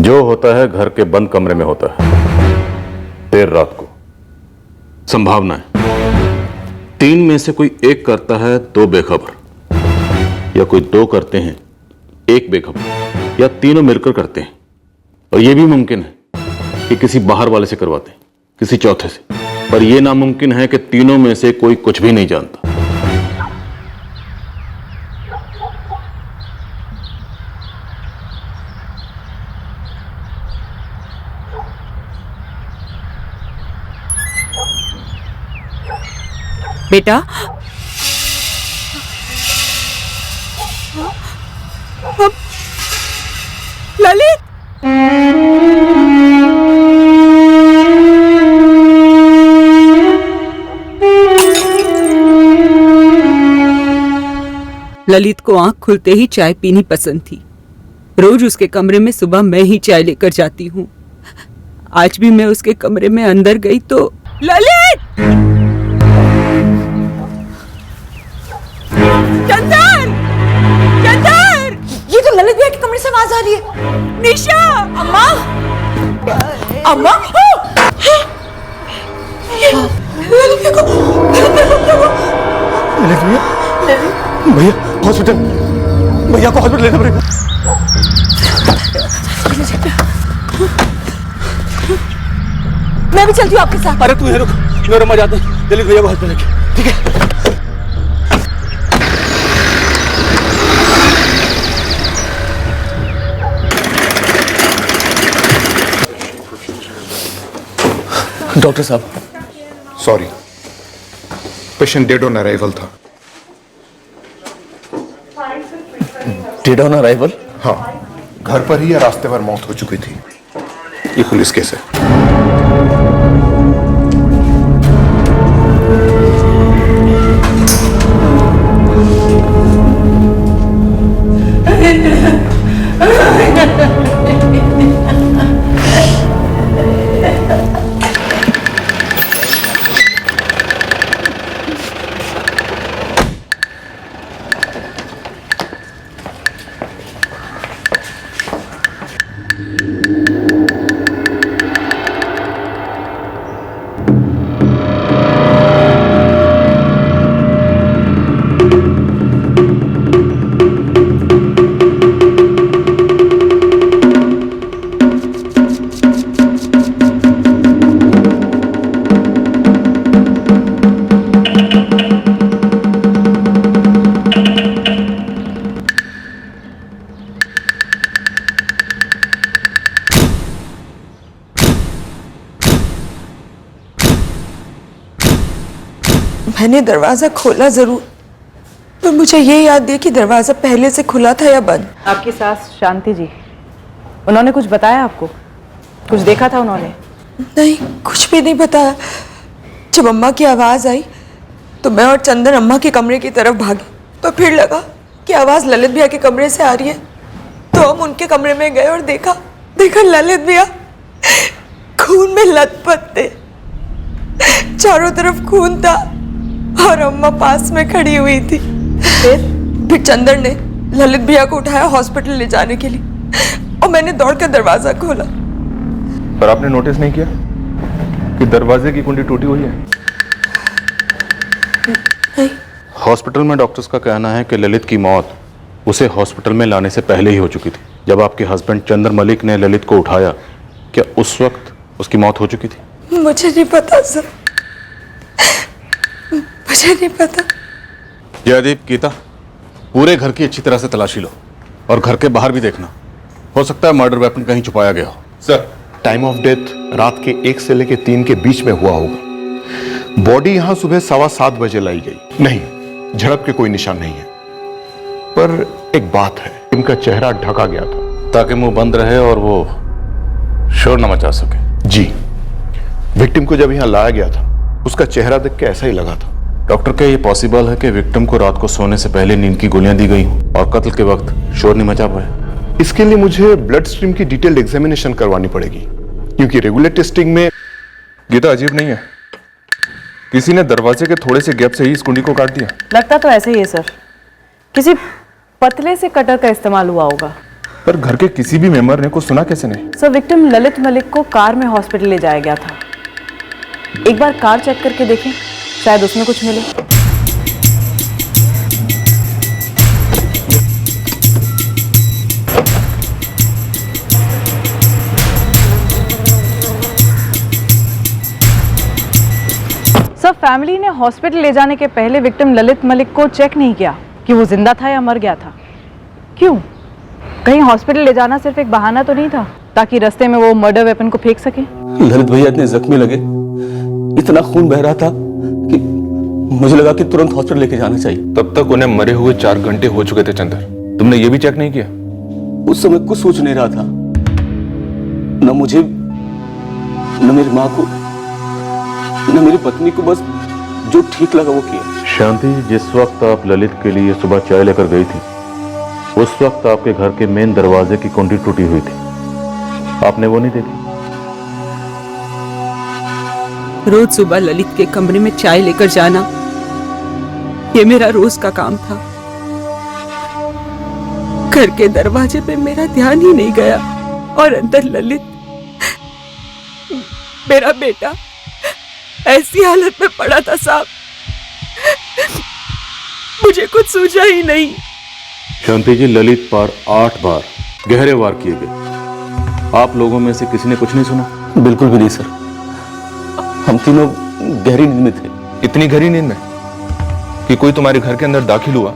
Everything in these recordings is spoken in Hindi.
जो होता है घर के बंद कमरे में होता है, देर रात को। संभावना है 3 में से कोई एक करता है 2 बेखबर, या कोई 2 करते हैं 1 बेखबर, या तीनों मिलकर करते हैं। और यह भी मुमकिन है कि किसी बाहर वाले से करवाते हैं, किसी चौथे से। पर यह नामुमकिन है कि तीनों में से कोई कुछ भी नहीं जानता। बेटा, ललित, ललित को आंख खुलते ही चाय पीनी पसंद थी। रोज उसके कमरे में सुबह मैं ही चाय लेकर जाती हूँ। आज भी मैं उसके कमरे में अंदर गई तो ललित! चंदन! चंदन! ये तो ललित भैया के कमरे से आवाज आ रही है। निशा! अम्मा! अम्मा! ललित भैया को भैया हॉस्पिटल, भैया को हॉस्पिटल लेना पड़ेगा। मैं भी चलती हूँ आपके साथ। अरे तू यहाँ रुक, मैं रमा जाता हूँ ललित भैया को हॉस्पिटल लेके। ठीक है। डॉक्टर साहब, sorry, patient dead on arrival था। Dead on arrival? हाँ, घर पर ही या रास्ते पर मौत हो चुकी थी। ये पुलिस केस है। मैंने दरवाजा खोला जरूर, पर मुझे ये याद नहीं कि दरवाजा पहले से खुला था या बंद। आपकी सास शांति जी, उन्होंने कुछ बताया आपको? कुछ देखा था उन्होंने? नहीं, कुछ भी नहीं बताया। जब अम्मा की आवाज आई तो मैं और चंदन अम्मा के कमरे की तरफ भागे, तो फिर लगा कि आवाज ललित भैया के कमरे से आ रही है। तो हम उनके कमरे में गए और देखा ललित भैया खून में लथपथ थे, चारों तरफ खून था और अम्मा पास में खड़ी हुई थी। फिर चंदन ने ललित भैया को उठाया हॉस्पिटल ले जाने के लिए, और मैंने दौड़कर दरवाजा खोला। पर आपने नोटिस नहीं किया कि दरवाजे की कुंडी टूटी हुई है? नहीं। हॉस्पिटल में डॉक्टर्स का कहना है कि ललित की मौत उसे हॉस्पिटल में लाने से पहले ही हो चुकी थी। जब आपके हस्बैंड चंद्र मलिक ने ललित को उठाया, क्या उस वक्त उसकी मौत हो चुकी थी? मुझे नहीं पता सर, मुझे नहीं पता। जयदीप, गीता, पूरे घर की अच्छी तरह से तलाशी लो और घर के बाहर भी देखना। हो सकता है मर्डर वेपन कहीं छुपाया गया हो। सर, टाइम ऑफ डेथ रात के 1 से लेकर 3 के बीच में हुआ होगा। बॉडी यहां सुबह 7:15 बजे लाई गई। नहीं, झड़प के कोई निशान नहीं है। पर एक बात है, इनका चेहरा ढका गया था ताकि मुंह बंद रहे और वो शोर न मचा सके। जी, विक्टिम को जब यहां लाया गया था उसका चेहरा देख के ऐसा ही लगा था। डॉक्टर, क्या ये पॉसिबल है कि विक्टिम को रात को सोने से पहले नींद की गोलियां दी गई और कत्ल के वक्त शोर नहीं मचा पाया? इसके लिए मुझे ब्लड स्ट्रीम की डिटेल्ड एग्जामिनेशन करवानी पड़ेगी, क्योंकि रेगुलर टेस्टिंग में। गीता, अजीब नहीं है? किसी ने दरवाजे के थोड़े से गैप से ही इस कुंडी को काट दिया। लगता तो ऐसे ही है सर, किसी पतले से कटर का इस्तेमाल हुआ होगा। पर घर के किसी भी मेंबर ने कुछ सुना कैसे नहीं? सर, विक्टिम ललित मलिक को कार में हॉस्पिटल ले जाया गया था। एक बार कार चेक करके देखें, शायद उसमें कुछ मिले। सर, फैमिली ने हॉस्पिटल ले जाने के पहले विक्टिम ललित मलिक को चेक नहीं किया कि वो जिंदा था या मर गया था। क्यों? कहीं हॉस्पिटल ले जाना सिर्फ एक बहाना तो नहीं था ताकि रास्ते में वो मर्डर वेपन को फेंक सके? ललित भैया इतने जख्मी लगे, इतना खून बह रहा था कि मुझे लगा कि तुरंत हॉस्पिटल लेके जाना चाहिए। तब तक उन्हें मरे हुए 4 घंटे हो चुके थे चंदर। तुमने ये भी चेक नहीं किया? उस समय कुछ सोच नहीं रहा था, न मुझे, न मेरी माँ को, न मेरी पत्नी को। बस जो ठीक लगा वो किया। शांति, जिस वक्त आप ललित के लिए सुबह चाय लेकर गई थी, उस वक्त आपके घर के मेन दरवाजे की कुंडी टूटी हुई थी। आपने वो नहीं देखी? रोज सुबह ललित के कमरे में चाय लेकर जाना, ये मेरा रोज का काम था। घर के दरवाजे पे मेरा ध्यान ही नहीं गया और अंदर ललित, मेरा बेटा, ऐसी हालत में पड़ा था साहब, मुझे कुछ सूझा ही नहीं। शांति जी, ललित पर 8 बार गहरे वार किए गए। आप लोगों में से किसी ने कुछ नहीं सुना? बिल्कुल भी नहीं सर, हम तीनों गहरी नींद में थे। इतनी गहरी नींद में कि कोई तुम्हारे घर के अंदर दाखिल हुआ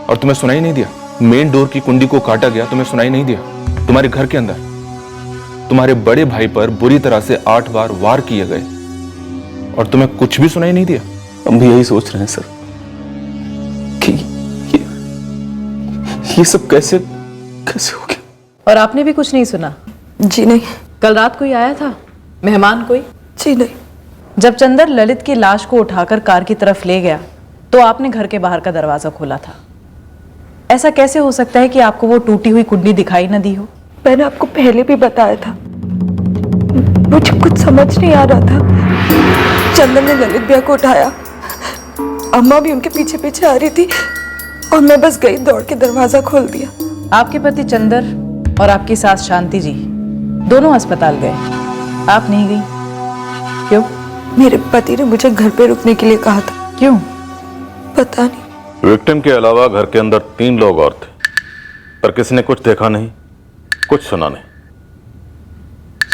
और तुम्हें सुनाई नहीं दिया? मेन डोर की कुंडी को काटा गया, तुम्हें सुनाई नहीं दिया? तुम्हारे घर के अंदर तुम्हारे बड़े भाई पर बुरी तरह से 8 बार वार किए गए और तुम्हें कुछ भी सुनाई नहीं दिया? हम भी यही सोच रहे हैं सर कि ये सब कैसे हो गया। और आपने भी कुछ नहीं सुना? जी नहीं। कल रात कोई आया था, मेहमान कोई? जी नहीं। जब चंदर ललित की लाश को उठाकर कार की तरफ ले गया तो आपने घर के बाहर का दरवाजा खोला था। ऐसा कैसे हो सकता है कि आपको वो टूटी हुई कुंडी दिखाई न दी हो? मैंने आपको पहले भी बताया था, मुझे कुछ समझ नहीं आ रहा था। चंदन ने ललित भैया को उठाया, अम्मा भी उनके पीछे पीछे आ रही थी और मैं बस गई, दौड़ के दरवाजा खोल दिया। आपके पति चंदर और आपकी सास शांति जी दोनों अस्पताल गए, आप नहीं गई? क्यों? मेरे पति ने मुझे घर पे रुकने के लिए कहा था। क्यों? पता नहीं। विक्टिम के अलावा घर के अंदर 3 लोग और थे, पर किसी ने कुछ देखा नहीं, कुछ सुना नहीं।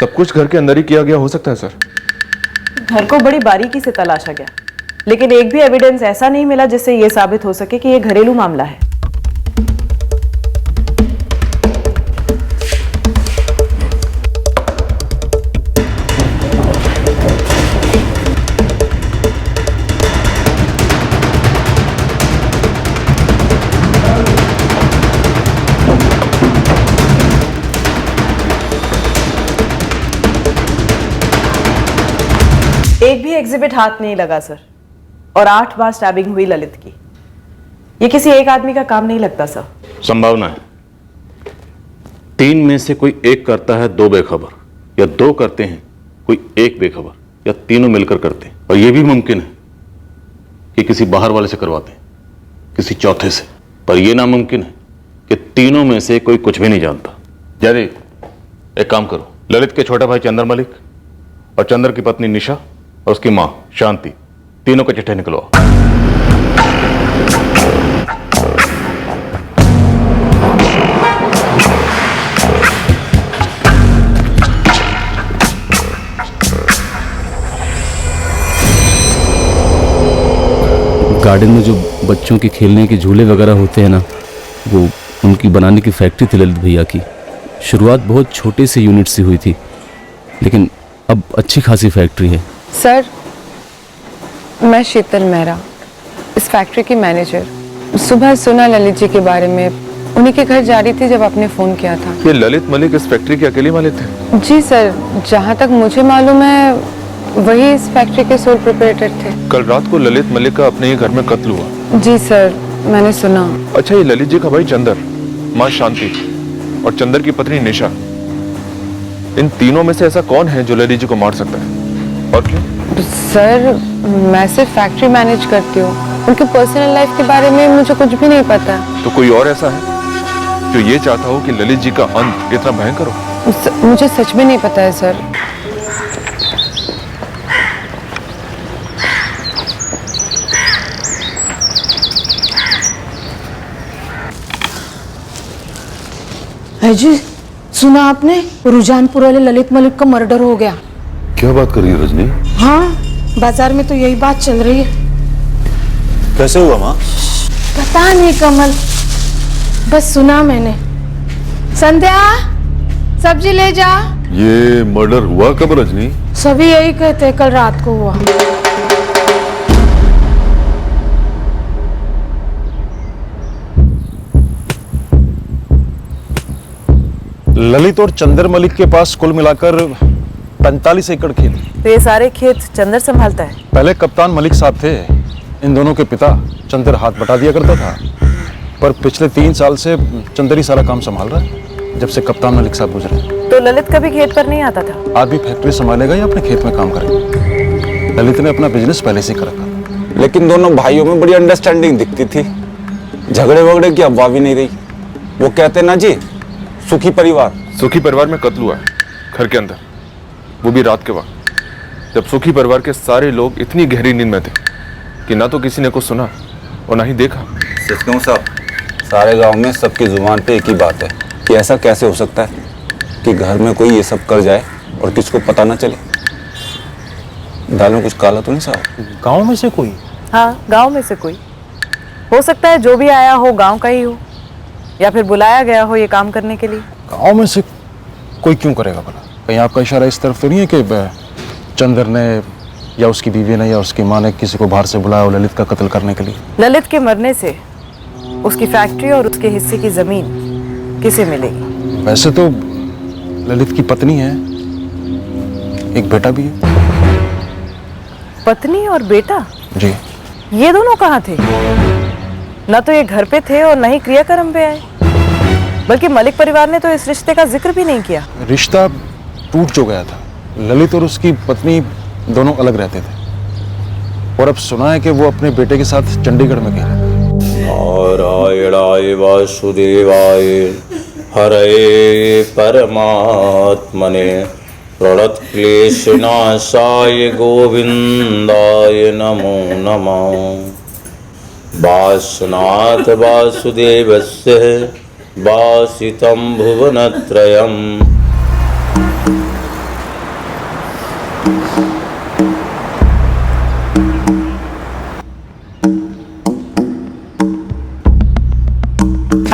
सब कुछ घर के अंदर ही किया गया हो सकता है सर। घर को बड़ी बारीकी से तलाशा गया, लेकिन एक भी एविडेंस ऐसा नहीं मिला जिससे यह साबित हो सके कि यह घरेलू मामला है। एक भी एग्जिबिट हाथ नहीं लगा सर, और 8 बार स्टैबिंग हुई ललित की। ये किसी एक आदमी का काम नहीं लगता सर। संभावना है 3 में से कोई एक करता है 2 बेखबर, या 2 करते हैं कोई 1 बेखबर, या तीनों मिलकर करते हैं। और यह भी मुमकिन है कि किसी बाहर वाले से करवाते हैं, किसी चौथे से। पर यह नामुमकिन है कि तीनों में से कोई कुछ भी नहीं जानता। जयदीप, एक काम करो, ललित के छोटा भाई चंदर मलिक और चंदर की पत्नी निशा और उसकी मां शांति, तीनों के चिट्ठे निकलवाओ। गार्डन में जो बच्चों के खेलने के झूले वगैरह होते हैं ना, वो उनकी बनाने की फैक्ट्री थी ललित भैया की। शुरुआत बहुत छोटे से यूनिट से हुई थी, लेकिन अब अच्छी खासी फैक्ट्री है। सर, मैं शीतल मेहरा, इस फैक्ट्री की मैनेजर। सुबह सुना ललित जी के बारे में, उन्हीं के घर जा रही थी जब आपने फ़ोन किया था। ये ललित मलिक इस फैक्ट्री के अकेले मालिक थे? जी सर, जहाँ तक मुझे मालूम है वही इस फैक्ट्री के सोल प्रोप्राइटर थे। कल रात को ललित मलिक का अपने ही घर में कत्ल हुआ? जी सर, मैंने सुना। अच्छा, ये ललित जी का भाई चंदर, माँ शांति और चंदर की पत्नी निशा, इन तीनों में से ऐसा कौन है जो ललित जी को मार सकता है, और क्यों? सर, मैं सिर्फ फैक्ट्री मैनेज करती हूँ, उनके पर्सनल लाइफ के बारे में मुझे कुछ भी नहीं पता। तो कोई और ऐसा है जो ये चाहता हो कि ललित जी का अंत इतना भयंकर हो? मुझे सच में नहीं पता है सर। जी सुना आपने, रुजानपुर वाले ललित मलिक का मर्डर हो गया। क्या बात कर रही है रजनी? हाँ, बाजार में तो यही बात चल रही है। कैसे हुआ माँ? पता नहीं कमल, बस सुना मैंने। संध्या, सब्जी ले जा। ये मर्डर हुआ कब रजनी? सभी यही कहते, कल रात को हुआ। ललित और चंदर मलिक के पास कुल मिलाकर 45 एकड़ खेत। तो ये सारे खेत चंदर संभालता है? पहले कप्तान मलिक साहब थे, इन दोनों के पिता चंदर हाथ बटा दिया करता था, पर पिछले 3 साल से चंदर ही सारा काम संभाल रहा है, जब से कप्तान मलिक साहब गुजरे। तो ललित कभी खेत पर नहीं आता था? आज भी फैक्ट्री संभालेगा या अपने खेत में काम करेगा? ललित ने अपना बिजनेस पहले से कर रखा। लेकिन दोनों भाइयों में बड़ी अंडरस्टैंडिंग दिखती थी, झगड़े वगड़े की अफवाह भी नहीं रही। वो कहते ना जी, सुखी परिवार। सुखी परिवार में कत्ल हुआ है घर के अंदर, वो भी रात के वक्त, जब सुखी परिवार के सारे लोग इतनी गहरी नींद में थे कि ना तो किसी ने कुछ सुना और ना ही देखा। सच कहूं साहब, सारे गांव में सबकी जुबान पे एक ही बात है कि ऐसा कैसे हो सकता है कि घर में कोई ये सब कर जाए और किसको पता ना चले। दाल में कुछ काला तो नहीं साहब? गाँव में से कोई? हाँ, गांव में से कोई हो सकता है। जो भी आया हो गांव का ही हो, या फिर बुलाया गया हो ये काम करने के लिए। गाँव में से कोई क्यों करेगा भला? कहीं आपका इशारा इस तरफ तो नहीं है कि चंदर ने या उसकी बीवी ने या उसकी माँ ने किसी को बाहर से बुलाया हो ललित का कत्ल करने के लिए? ललित के मरने से उसकी फैक्ट्री और उसके हिस्से की जमीन किसे मिलेगी? वैसे तो ललित की पत्नी है, एक बेटा भी है। पत्नी और बेटा? जी। ये दोनों कहाँ थे? न तो ये घर पे थे और न ही क्रियाक्रम पे आए, बल्कि मलिक परिवार ने तो इस रिश्ते का जिक्र भी नहीं किया। रिश्ता टूट जो गया था, ललित और उसकी पत्नी दोनों अलग रहते थे, और अब सुना है कि वो अपने बेटे के साथ चंडीगढ़ में गए। नारायणाय वासुदेवाय हरये परमात्मने प्रणतक्लेशनाशाय गोविंदाय नमो नमः। वासनाथ वासुदेवस्य वासितं भुवनत्रयम्।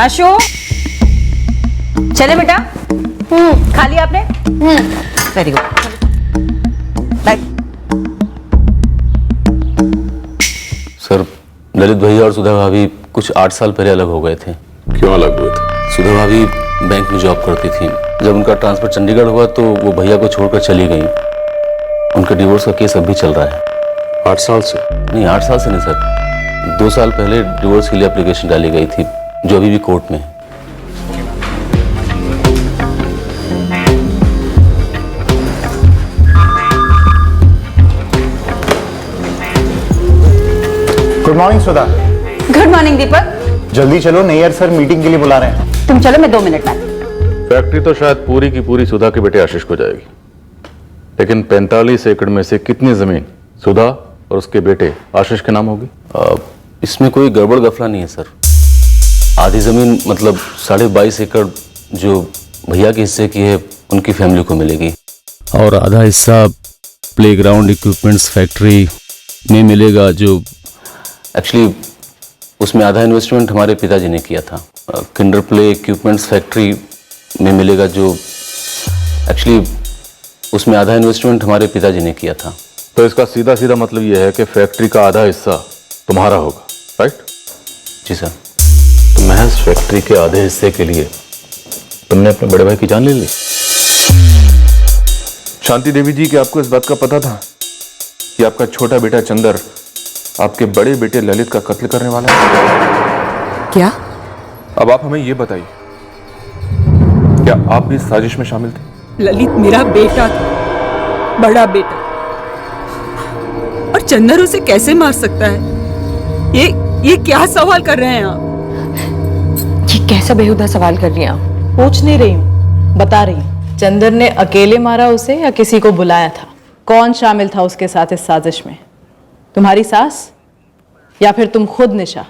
आशु, चले बेटा। खा लिया आपने? Very good. सर, ललित भैया और सुधा भाभी कुछ 8 साल पहले अलग हो गए थे। क्यों अलग हुए थे? सुधा भाभी बैंक में जॉब करती थी। जब उनका ट्रांसफर चंडीगढ़ हुआ तो वो भैया को छोड़कर चली गई। उनका डिवोर्स का केस अब भी चल रहा है। 8 साल से? नहीं, 8 साल से नहीं सर, 2 साल पहले डिवोर्स के लिए एप्लीकेशन डाली गई थी, जो अभी भी कोर्ट में है। गुड मॉर्निंग सुधा। गुड मॉर्निंग दीपक। जल्दी चलो, नैयर सर मीटिंग के लिए बुला रहे हैं। तुम चलो, मैं 2 मिनट में। फैक्ट्री तो शायद पूरी की पूरी सुधा के बेटे आशीष को जाएगी, लेकिन 45 एकड़ में से कितनी जमीन सुधा और उसके बेटे आशीष के नाम होगी? इसमें कोई गड़बड़ गफला नहीं है सर। आधी जमीन मतलब 22.5 एकड़ जो भैया के हिस्से की है उनकी फैमिली को मिलेगी, और आधा हिस्सा प्लेग्राउंड इक्विपमेंट्स फैक्ट्री में मिलेगा, जो एक्चुअली उसमें आधा इन्वेस्टमेंट हमारे पिताजी ने किया था। किंडर प्ले इक्विपमेंट्स फैक्ट्री में मिलेगा, जो एक्चुअली उसमें आधा इन्वेस्टमेंट हमारे पिताजी ने किया था। तो इसका सीधा सीधा मतलब यह है कि फैक्ट्री का आधा हिस्सा तुम्हारा होगा, राइट? जी सर। तो महज फैक्ट्री के आधे हिस्से के लिए तुमने अपने बड़े भाई की जान ले ली? शांति देवी जी, कि आपको इस बात का पता था कि आपका छोटा बेटा चंदर आपके बड़े बेटे ललित का कत्ल करने वाला है? क्या? अब आप हमें यह बताइए, क्या आप भी इस साजिश में शामिल थे? ललित मेरा बेटा था, बड़ा बेटा, और चंदर उसे कैसे मार सकता है? ये क्या सवाल कर रहे हैं आप? ये कैसा बेहुदा सवाल कर रही हैं आप? पूछ नहीं रही हूँ, बता रही हूँ। चंदर ने अकेले मारा उसे या किसी को बुलाया था? कौन शामिल था उसके साथ इस साजिश में? तुम्हारी सास या फिर तुम खुद निशा?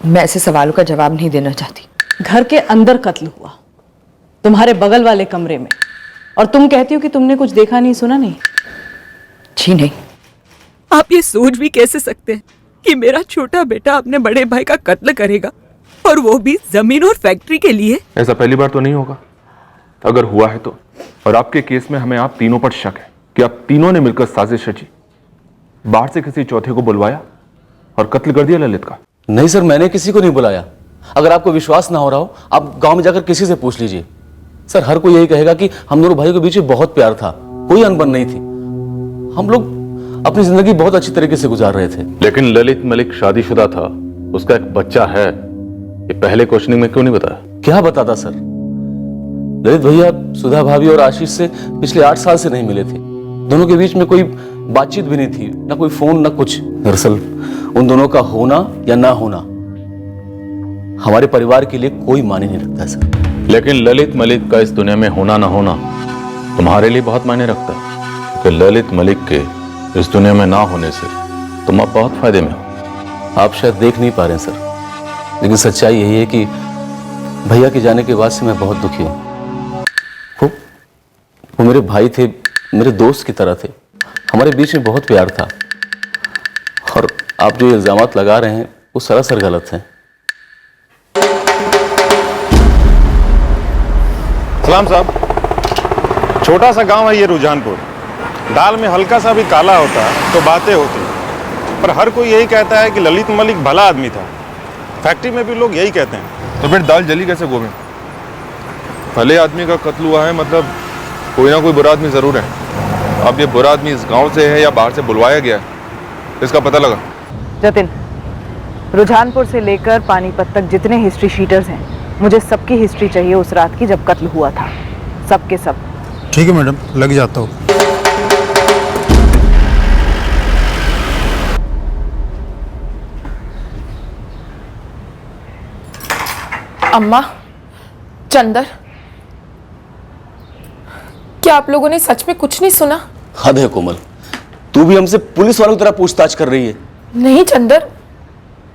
मैं ऐसे सवालों का जवाब नहीं देना चाहती। घर के अंदर कत्ल हुआ, तुम्हारे बगल वाले कमरे में, और तुम कहती हो कि तुमने कुछ देखा नहीं सुना नहीं? जी नहीं। आप ये सोच भी कैसे सकते हैं कि मेरा छोटा बेटा अपने बड़े भाई का कत्ल करेगा, और वो भी जमीन और फैक्ट्री के लिए? ऐसा पहली बार तो नहीं होगा। अगर हुआ है तो, और आपके केस में हमें आप तीनों पर शक है कि आप तीनों ने मिलकर साजिश रची, बाहर से किसी चौथे को बुलवाया और कत्ल कर दिया ललित का। नहीं सर, मैंने किसी को नहीं बुलाया। अगर आपको विश्वास ना हो रहा हो, आप गांव में जाकर किसी से पूछ लीजिए। सर, हर कोई यही कहेगा कि हम दोनों भाइयों के बीच में बहुत प्यार था, कोई अनबन नहीं थी। हम लोग अपनी जिंदगी बहुत अच्छी तरीके से गुजार रहे थे। लेकिन ललित मलिक शादीशुदा था, उसका एक बच्चा है, ये पहले क्वेश्चनिंग में क्यों नहीं बताया? क्या बताता सर? ललित भैया सुधा भाभी और आशीष से पिछले 8 साल से नहीं मिले थे। दोनों के बीच में कोई बातचीत भी नहीं थी, ना कोई फोन ना कुछ। दरअसल उन दोनों का होना या ना होना हमारे परिवार के लिए कोई मायने नहीं रखता सर। लेकिन ललित मलिक का इस दुनिया में होना ना होना तुम्हारे लिए बहुत मायने रखता है, क्योंकि ललित मलिक के इस दुनिया में ना होने से तुम अब बहुत फायदे में हो। आप शायद देख नहीं पा रहे हैं सर, लेकिन सच्चाई यही है कि भैया के जाने के बाद से मैं बहुत दुखी हूं। वो मेरे भाई थे, मेरे दोस्त की तरह थे, हमारे बीच में बहुत प्यार था। और आप जो इल्जामात लगा रहे हैं वो सरासर गलत हैं। सलाम साहब, छोटा सा गांव है ये रुझानपुर। दाल में हल्का सा भी काला होता तो बातें होती, पर हर कोई यही कहता है कि ललित मलिक भला आदमी था। फैक्ट्री में भी लोग यही कहते हैं। तो फिर दाल जली कैसे गोविंद? भले आदमी का कत्ल हुआ है, मतलब कोई ना कोई बुरा आदमी जरूर है। अब ये बुरा आदमी इस गांव से है या बाहर से बुलवाया गया है, इसका पता लगा? जतिन, रुझानपुर से लेकर पानीपत तक जितने हिस्ट्री शीटर्स हैं, मुझे सबकी हिस्ट्री चाहिए उस रात की जब कत्ल हुआ था, सबके सब। ठीक है मैडम, लग जाता हूँ। अम्मा, चंदर, क्या आप लोगों ने सच में कुछ नहीं सुना? हद है कोमल, तू भी हमसे पुलिस वालों की तरह पूछताछ कर रही है। नहीं चंदर,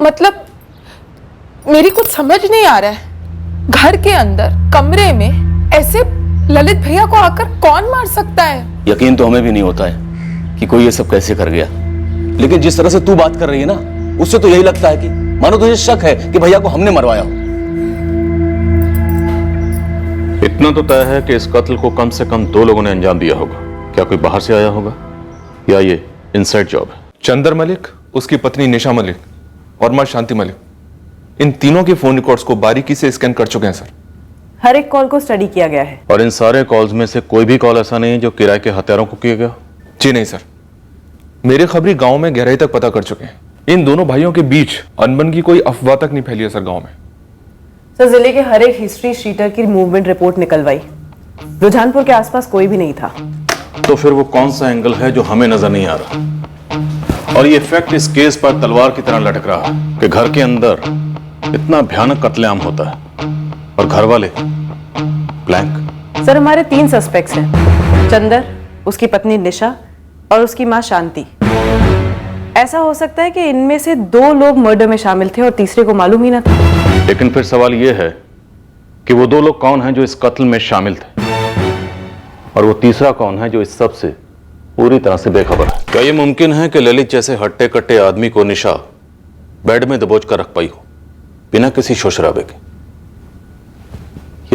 मतलब मेरी कुछ समझ नहीं आ रहा है। घर के अंदर कमरे में ऐसे ललित भैया को आकर कौन मार सकता है? यकीन तो हमें भी नहीं होता है कि कोई ये सब कैसे कर गया, लेकिन जिस तरह से तू बात कर रही है ना, उससे तो यही लगता है कि मानो तुझे शक है कि भैया को हमने मरवाया हो। इतना तो तय है कि इस कत्ल को कम से कम 2 लोगों ने अंजाम दिया होगा। क्या कोई बाहर से आया होगा या ये इनसाइड जॉब है? चंदर मलिक, उसकी पत्नी निशा मलिक और मां शांति मलिक, इन तीनों के फोन रिकॉर्ड्स को बारीकी से स्कैन कर चुके हैं सर। हर एक कॉल को स्टडी किया गया है। और इन सारे कॉल्स में से कोई भी कॉल ऐसा नहीं है जो किराए के हत्यारों को किया गया? जी नहीं सर, मेरे खबरी गांव में गहराई तक पता कर चुके हैं। इन दोनों भाइयों के बीच अनबन की कोई अफवाह तक नहीं फैली है सर गांव में। सर, जिले के हर एक हिस्ट्री शीटर की मूवमेंट रिपोर्ट निकलवाई, रुझानपुर के आसपास कोई भी नहीं था। तो फिर वो कौन सा एंगल है जो हमें नजर नहीं आ रहा? और ये फैक्ट इस केस पर तलवार की तरह लटक रहा है कि घर के अंदर इतना भयानक कत्लेआम होता है और घर वाले ब्लैंक। सर, हमारे 3 सस्पेक्ट्स हैं, चंदर, उसकी पत्नी निशा और उसकी मां शांति। ऐसा हो सकता है कि इनमें से 2 लोग मर्डर में शामिल थे और तीसरे को मालूम ही ना था। लेकिन फिर सवाल यह है कि वो 2 लोग कौन हैं जो इस कत्ल में शामिल थे, और वो तीसरा कौन है जो इस सब से पूरी तरह से बेखबर है? क्या ये मुमकिन है कि ललित जैसे हट्टे कट्टे आदमी को निशा बेड में दबोच कर रख पाई हो बिना किसी शोशराबे के,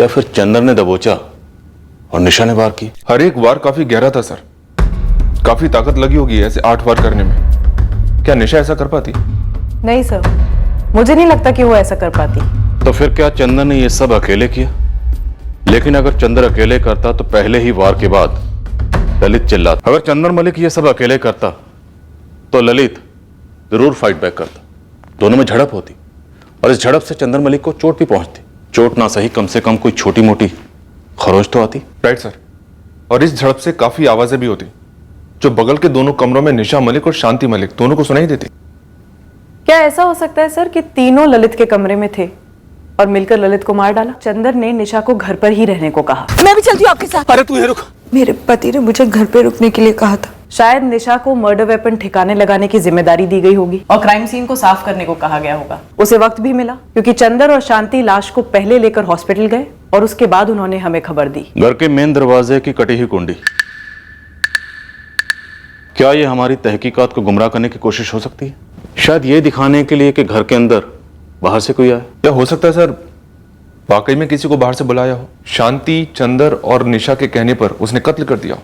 या फिर चंदर ने दबोचा और निशा ने वार की? हर एक वार काफी गहरा था सर, काफी ताकत लगी होगी ऐसे 8 वार करने में। क्या निशा ऐसा कर पाती? नहीं सर, मुझे नहीं लगता कि वो ऐसा कर पाती। तो फिर क्या चंदर ने ये सब अकेले किया? लेकिन अगर चंदर अकेले करता तो पहले ही वार के बाद ललित चिल्लाता। अगर चंदर मलिक ये सब अकेले करता तो ललित जरूर फाइट बैक करता, दोनों में झड़प होती, और इस झड़प से चंदर मलिक को चोट भी पहुंचती। चोट ना सही, कम से कम कोई छोटी मोटी खरोच तो आती। राइट सर, और इस झड़प से काफी आवाजें भी होती जो बगल के दोनों कमरों में निशा मलिक और शांति मलिक दोनों को सुनाई देती। क्या ऐसा हो सकता है सर कि तीनों ललित के कमरे में थे और मिलकर ललित को मार डाला? चंदर ने निशा को घर पर ही रहने को कहा। मैं भी चलती हूँ आपके साथ। अरे तू ये रुक। मेरे पति ने मुझे घर पे रुकने के लिए कहा था। शायद निशा को मर्डर वेपन ठिकाने लगाने की जिम्मेदारी दी गई होगी और क्राइम सीन को साफ करने को कहा गया होगा। उसे वक्त भी मिला क्योंकि चंदर और शांति लाश को पहले लेकर हॉस्पिटल गए और उसके बाद उन्होंने हमें खबर दी। घर के मेन दरवाजे की कटी हुई कुंडी, क्या ये हमारी तहकीकात को गुमराह करने की कोशिश हो सकती है? शायद ये दिखाने के लिए कि घर के अंदर बाहर से कोई आए। क्या हो सकता है सर वाकई में किसी को बाहर से बुलाया हो? शांति, चंदर और निशा के कहने पर उसने कत्ल कर दिया हो।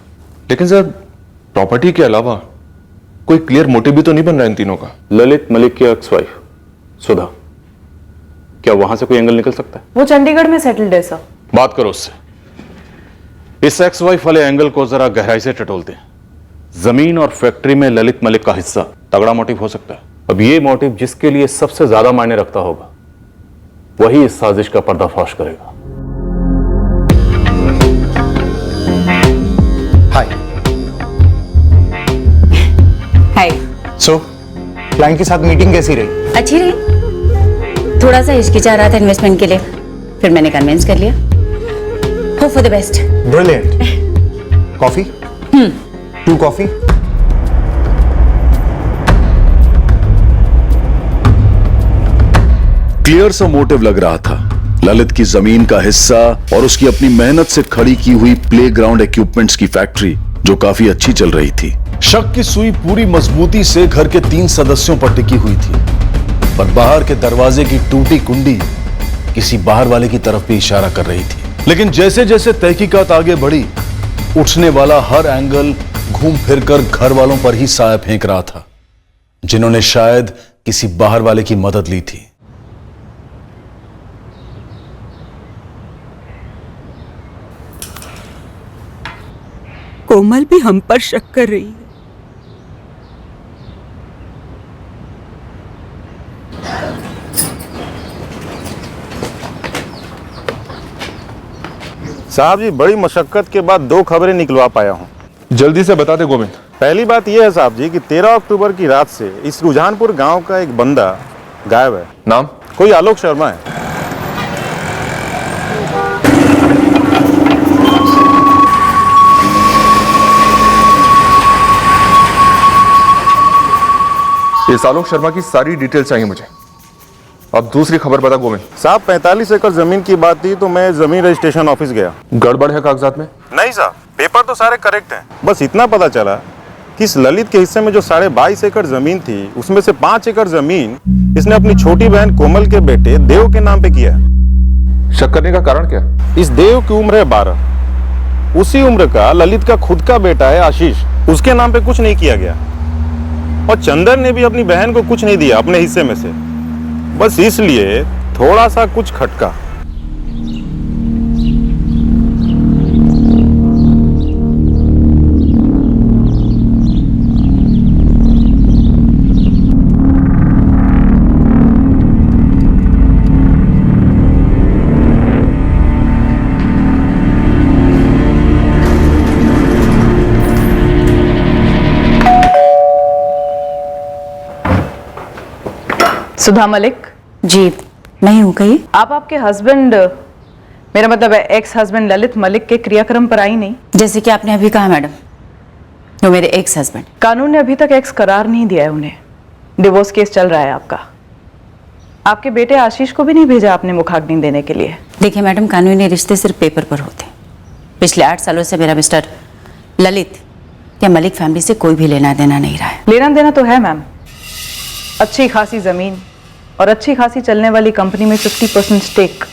लेकिन सर प्रॉपर्टी के अलावा कोई क्लियर मोटिव भी तो नहीं बन रहा इन तीनों का। ललित मलिक की एक्स वाइफ सुधा, क्या वहां से कोई एंगल निकल सकता है? वो चंडीगढ़ में सेटल्ड है सर। बात करो उससे। इस एक्स वाइफ वाले एंगल को जरा गहराई से टटोलते हैं। जमीन और फैक्ट्री में ललित मलिक का हिस्सा तगड़ा मोटिव हो सकता है। अब ये मोटिव जिसके लिए सबसे ज्यादा मायने रखता होगा वही इस साजिश का पर्दाफाश करेगा। हाय। हाय। सो क्लाइंट के साथ मीटिंग कैसी रही? अच्छी रही। थोड़ा सा हिचकिचा रहा था इन्वेस्टमेंट के लिए, फिर मैंने कन्विंस कर लिया। Hope for the best. Brilliant. Coffee? 2 coffee. Clear सा मोटिव लग रहा था। ललित की जमीन का हिस्सा और उसकी अपनी मेहनत से खड़ी की हुई प्लेग्राउंड इक्विपमेंट्स की फैक्ट्री जो काफी अच्छी चल रही थी। शक की सुई पूरी मजबूती से घर के 3 सदस्यों पर टिकी हुई थी, पर बाहर के दरवाजे की टूटी कुंडी किसी बाहर वाले की तरफ भी इशारा कर रही थी। लेकिन जैसे जैसे तहकीकात आगे बढ़ी, उठने वाला हर एंगल घूम फिरकर घर वालों पर ही साया फेंक रहा था, जिन्होंने शायद किसी बाहर वाले की मदद ली थी। कोमल भी हम पर शक कर रही है। साहब जी, बड़ी मशक्कत के बाद 2 खबरें निकलवा पाया हूँ। जल्दी से बता दे गोविंद। पहली बात यह है साहब जी कि 13 अक्टूबर की रात से इस रुझानपुर गांव का एक बंदा गायब है। नाम? कोई आलोक शर्मा है। इस आलोक शर्मा की सारी डिटेल चाहिए मुझे। अब दूसरी खबर बता गोविंद। साहब 45 एकड़ जमीन की बात थी तो मैं जमीन रजिस्ट्रेशन ऑफिस गया। गड़बड़ है कागजात में? नहीं साहब, पेपर तो सारे करेक्ट हैं। बस इतना पता चला कि इस ललित के हिस्से में जो 22.5 एकड़ जमीन थी उसमें से 5 एकड़ जमीन इसने अपनी छोटी बहन कोमल के बेटे देव के नाम पे किया है। शक करने का कारण क्या? इस देव की उम्र है 12। उसी उम्र का ललित का खुद का बेटा है आशीष, उसके नाम पे कुछ नहीं किया गया। और चंदर ने भी अपनी बहन को कुछ नहीं दिया अपने हिस्से में से। बस इसलिए थोड़ा सा कुछ खटका। सुधा मलिक जी, मैं ही हूँ। कहिए। आप आपके हस्बैंड, मेरा मतलब है एक्स हस्बैंड ललित मलिक के क्रियाक्रम पर आई नहीं? जैसे कि आपने अभी कहा मैडम, वो मेरे एक्स हस्बैंड। कानून ने अभी तक एक्स करार नहीं दिया है उन्हें। डिवोर्स केस चल रहा है आपका। आपके बेटे आशीष को भी नहीं भेजा आपने मुखाग्नि देने के लिए? देखिए मैडम, कानूनी रिश्ते सिर्फ पेपर पर होते। पिछले 8 सालों से मेरा मिस्टर ललित या मलिक फैमिली से कोई भी लेना देना नहीं रहा है। लेना देना तो है मैम। अच्छी खासी जमीन और अच्छी खासी चलने वाली कंपनी में 50% स्टेक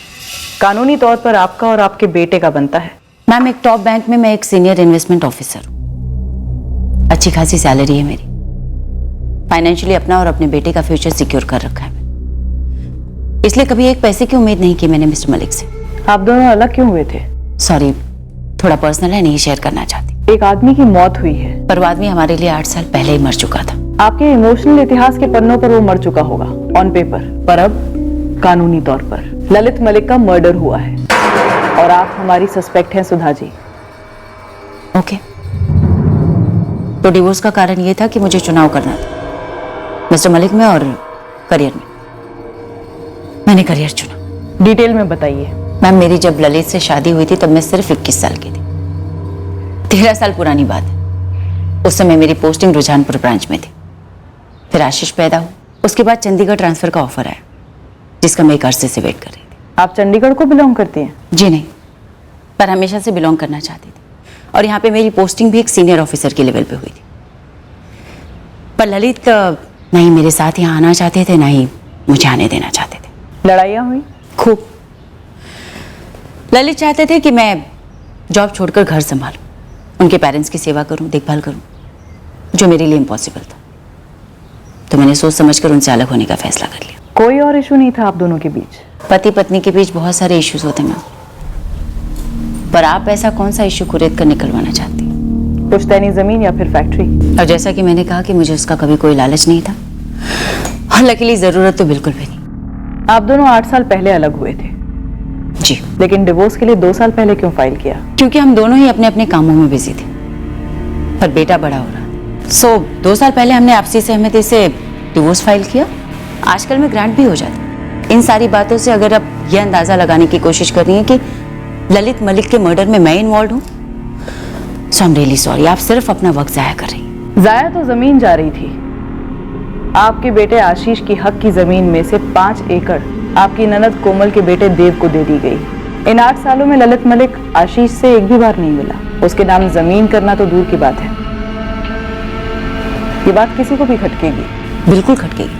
कानूनी तौर पर आपका और आपके बेटे का बनता है। मैम, एक टॉप बैंक में मैं एक सीनियर इन्वेस्टमेंट ऑफिसर हूँ। अच्छी खासी सैलरी है मेरी। फाइनेंशियली अपना और अपने बेटे का फ्यूचर सिक्योर कर रखा है मैंने। इसलिए कभी एक पैसे की उम्मीद नहीं की मैंने मिस्टर मलिक से। आप दोनों अलग क्यों हुए थे? सॉरी, थोड़ा पर्सनल है, नहीं शेयर करना चाहती। एक आदमी की मौत हुई है, पर वो आदमी हमारे लिए 8 साल पहले ही मर चुका था। आपके इमोशनल इतिहास के पन्नों पर वो मर चुका होगा ऑन पेपर, पर अब कानूनी तौर पर ललित मलिक का मर्डर हुआ है और आप हमारी सस्पेक्ट हैं सुधा जी। ओके, तो डिवोर्स का कारण ये था कि मुझे चुनाव करना था मिस्टर मलिक में और करियर में। मैंने करियर चुना। डिटेल में बताइए। मैम, मेरी जब ललित से शादी हुई थी तब मैं सिर्फ 21 साल की थी। 13 साल पुरानी बात है। उस समय मेरी पोस्टिंग रुझानपुर ब्रांच में थी। फिर आशीष पैदा हुआ। उसके बाद चंडीगढ़ ट्रांसफर का ऑफर आया, जिसका मैं एक अरसे से वेट कर रही थी। आप चंडीगढ़ को बिलोंग करती हैं? जी नहीं, पर हमेशा से बिलोंग करना चाहती थी। और यहाँ पे मेरी पोस्टिंग भी एक सीनियर ऑफिसर के लेवल पे हुई थी। पर ललित ना ही मेरे साथ यहाँ आना चाहते थे, ना ही मुझे आने देना चाहते थे। लड़ाइयाँ हुई खूब। ललित चाहते थे कि मैं जॉब छोड़कर घर संभालूं, उनके पेरेंट्स की सेवा करूं, देखभाल करूं, जो मेरे लिए इम्पॉसिबल था। तो मैंने सोच समझकर उनसे अलग होने का फैसला कर लिया। कोई और इशू नहीं था आप दोनों के बीच? पति पत्नी के बीच बहुत सारे इश्यूज होते हैं, पर आप ऐसा कौन सा इश्यू कुरेद कर निकलवाना चाहती? पुश्तैनी जमीन या फिर फैक्ट्री? और जैसा कि मैंने कहा कि मुझे उसका कभी कोई लालच नहीं था, और लकीली जरूरत तो बिल्कुल भी नहीं। आप दोनों 8 साल पहले अलग हुए थे। जी। लेकिन डिवोर्स के लिए 2 साल पहले क्यों फाइल किया? क्योंकि हम दोनों ही अपने अपने कामों में बिजी थे, पर बेटा बड़ा हो रहा। सो 2 साल पहले हमने आपसी सहमति से डिवोर्स फाइल किया। आजकल में ग्रांट भी हो जाता। इन सारी बातों से अगर आप यह अंदाजा लगाने की कोशिश कर रही हैं कि ललित मलिक के मर्डर में मैं इन्वॉल्व हूँ, सो आई एम रियली सॉरी। आप सिर्फ अपना वक्त जाया कर रही हैं। जाया तो जमीन जा रही थी। आपके बेटे आशीष की हक की जमीन में से 5 एकड़ आपकी ननद कोमल के बेटे देव को दे दी गई। इन 8 सालों में ललित मलिक आशीष से एक भी बार नहीं मिला। उसके नाम जमीन करना तो दूर की बात है। ये बात किसी को भी खटकेगी। बिल्कुल खटकेगी,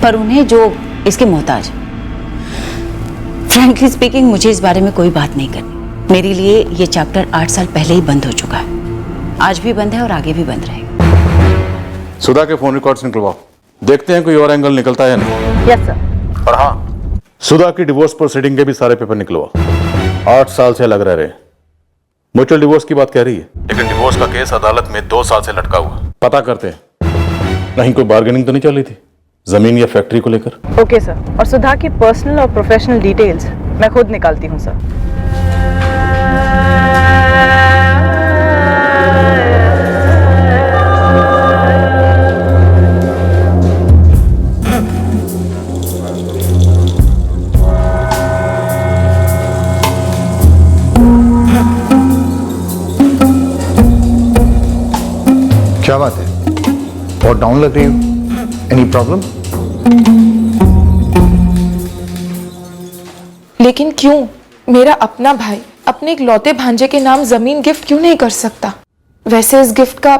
पर उन्हें जो इसके मोहताज। फ्रैंकली स्पीकिंग, मुझे इस बारे में कोई बात नहीं करनी। मेरे लिए ये चैप्टर 8 साल पहले ही बंद हो चुका है। आज भी बंद है और आगे भी बंद रहेगा। सुधा के फोन रिकॉर्ड्स निकलवाओ, देखते हैं कोई और एंगल निकलता है या नहीं। Yes sir. और हाँ, सुधा की डिवोर्स प्रोसीडिंग के भी सारे पेपर निकलवाओ। 8 साल से लग रहे। म्यूचुअल डिवोर्स की बात कह रही है, लेकिन डिवोर्स का केस अदालत में 2 साल से लटका हुआ। पता करते हैं कहीं कोई बार्गेनिंग तो नहीं चल रही थी जमीन या फैक्ट्री को लेकर। Okay sir. और सुधा की पर्सनल और प्रोफेशनल डिटेल्स मैं खुद निकालती हूँ सर। क्या बात है, बहुत डाउन लग रही हो? Any problem? लेकिन क्यों? मेरा अपना भाई अपने इकलौते भांजे के नाम जमीन गिफ्ट क्यों नहीं कर सकता? वैसे इस गिफ्ट का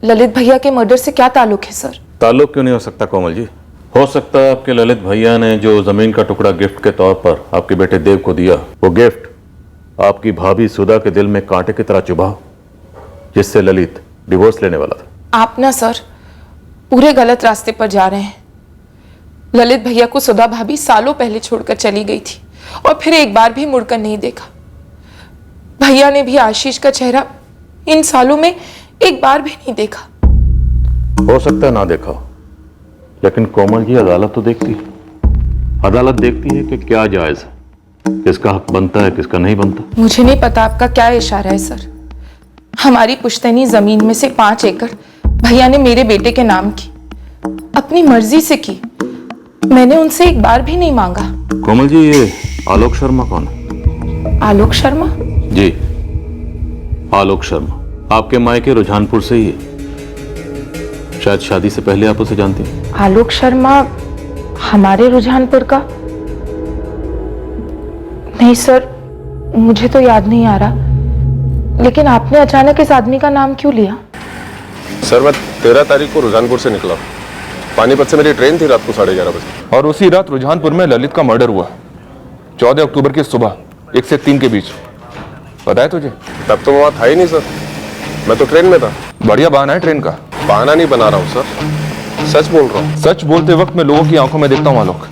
ललित भैया के मर्डर से क्या ताल्लुक है सर? ताल्लुक क्यों नहीं हो सकता कोमल जी? हो सकता है आपके ललित भैया ने जो जमीन का टुकड़ा गिफ्ट के तौर पर आपके बेटे देव को दिया, वो गिफ्ट आपकी भाभी सुधा के दिल में कांटे की तरह चुभा, जिससे ललित डिवोर्स लेने वाला था। आप ना सर पूरे गलत रास्ते पर जा रहे हैं। ललित भैया को सुधा भाभी सालों पहले छोड़कर चली गई थी और फिर एक बार भी मुड़कर नहीं देखा। भैया ने भी आशीष का चेहरा इन सालों में एक बार भी नहीं देखा। हो सकता है ना देखा हो, लेकिन कोमल जी अदालत तो देखती है। अदालत देखती है कि क्या जायज है, किसका हक बनता है, किसका नहीं बनता। मुझे नहीं पता आपका क्या इशारा है सर। हमारी पुश्तैनी जमीन में से 5 एकड़ भैया ने मेरे बेटे के नाम की, अपनी मर्जी से की। मैंने उनसे एक बार भी नहीं मांगा। कोमल जी, ये आलोक शर्मा कौन है? आलोक शर्मा? जी, आलोक शर्मा आपके मायके रुझानपुर से ही है। शायद शादी से पहले आप उसे जानती हैं। आलोक शर्मा हमारे रुझानपुर का? नहीं सर, मुझे तो याद नहीं आ रहा। लेकिन आपने अचानक इस आदमी का नाम क्यों लिया? सर, मैं 13 तारीख को रुझानपुर से निकला। पानीपत से मेरी ट्रेन थी रात को 11:30 बजे। और उसी रात रुझानपुर में ललित का मर्डर हुआ, 14 अक्टूबर की सुबह 1 से 3 के बीच। पता है तुझे? तब तो मैं वहां था ही नहीं सर, मैं तो ट्रेन में था। बढ़िया बहाना है ट्रेन का। बहाना नहीं बना रहा हूँ सर, सच बोल रहा हूँ। सच बोलते वक्त मैं लोगों की आंखों में देखता हूँ आलोक।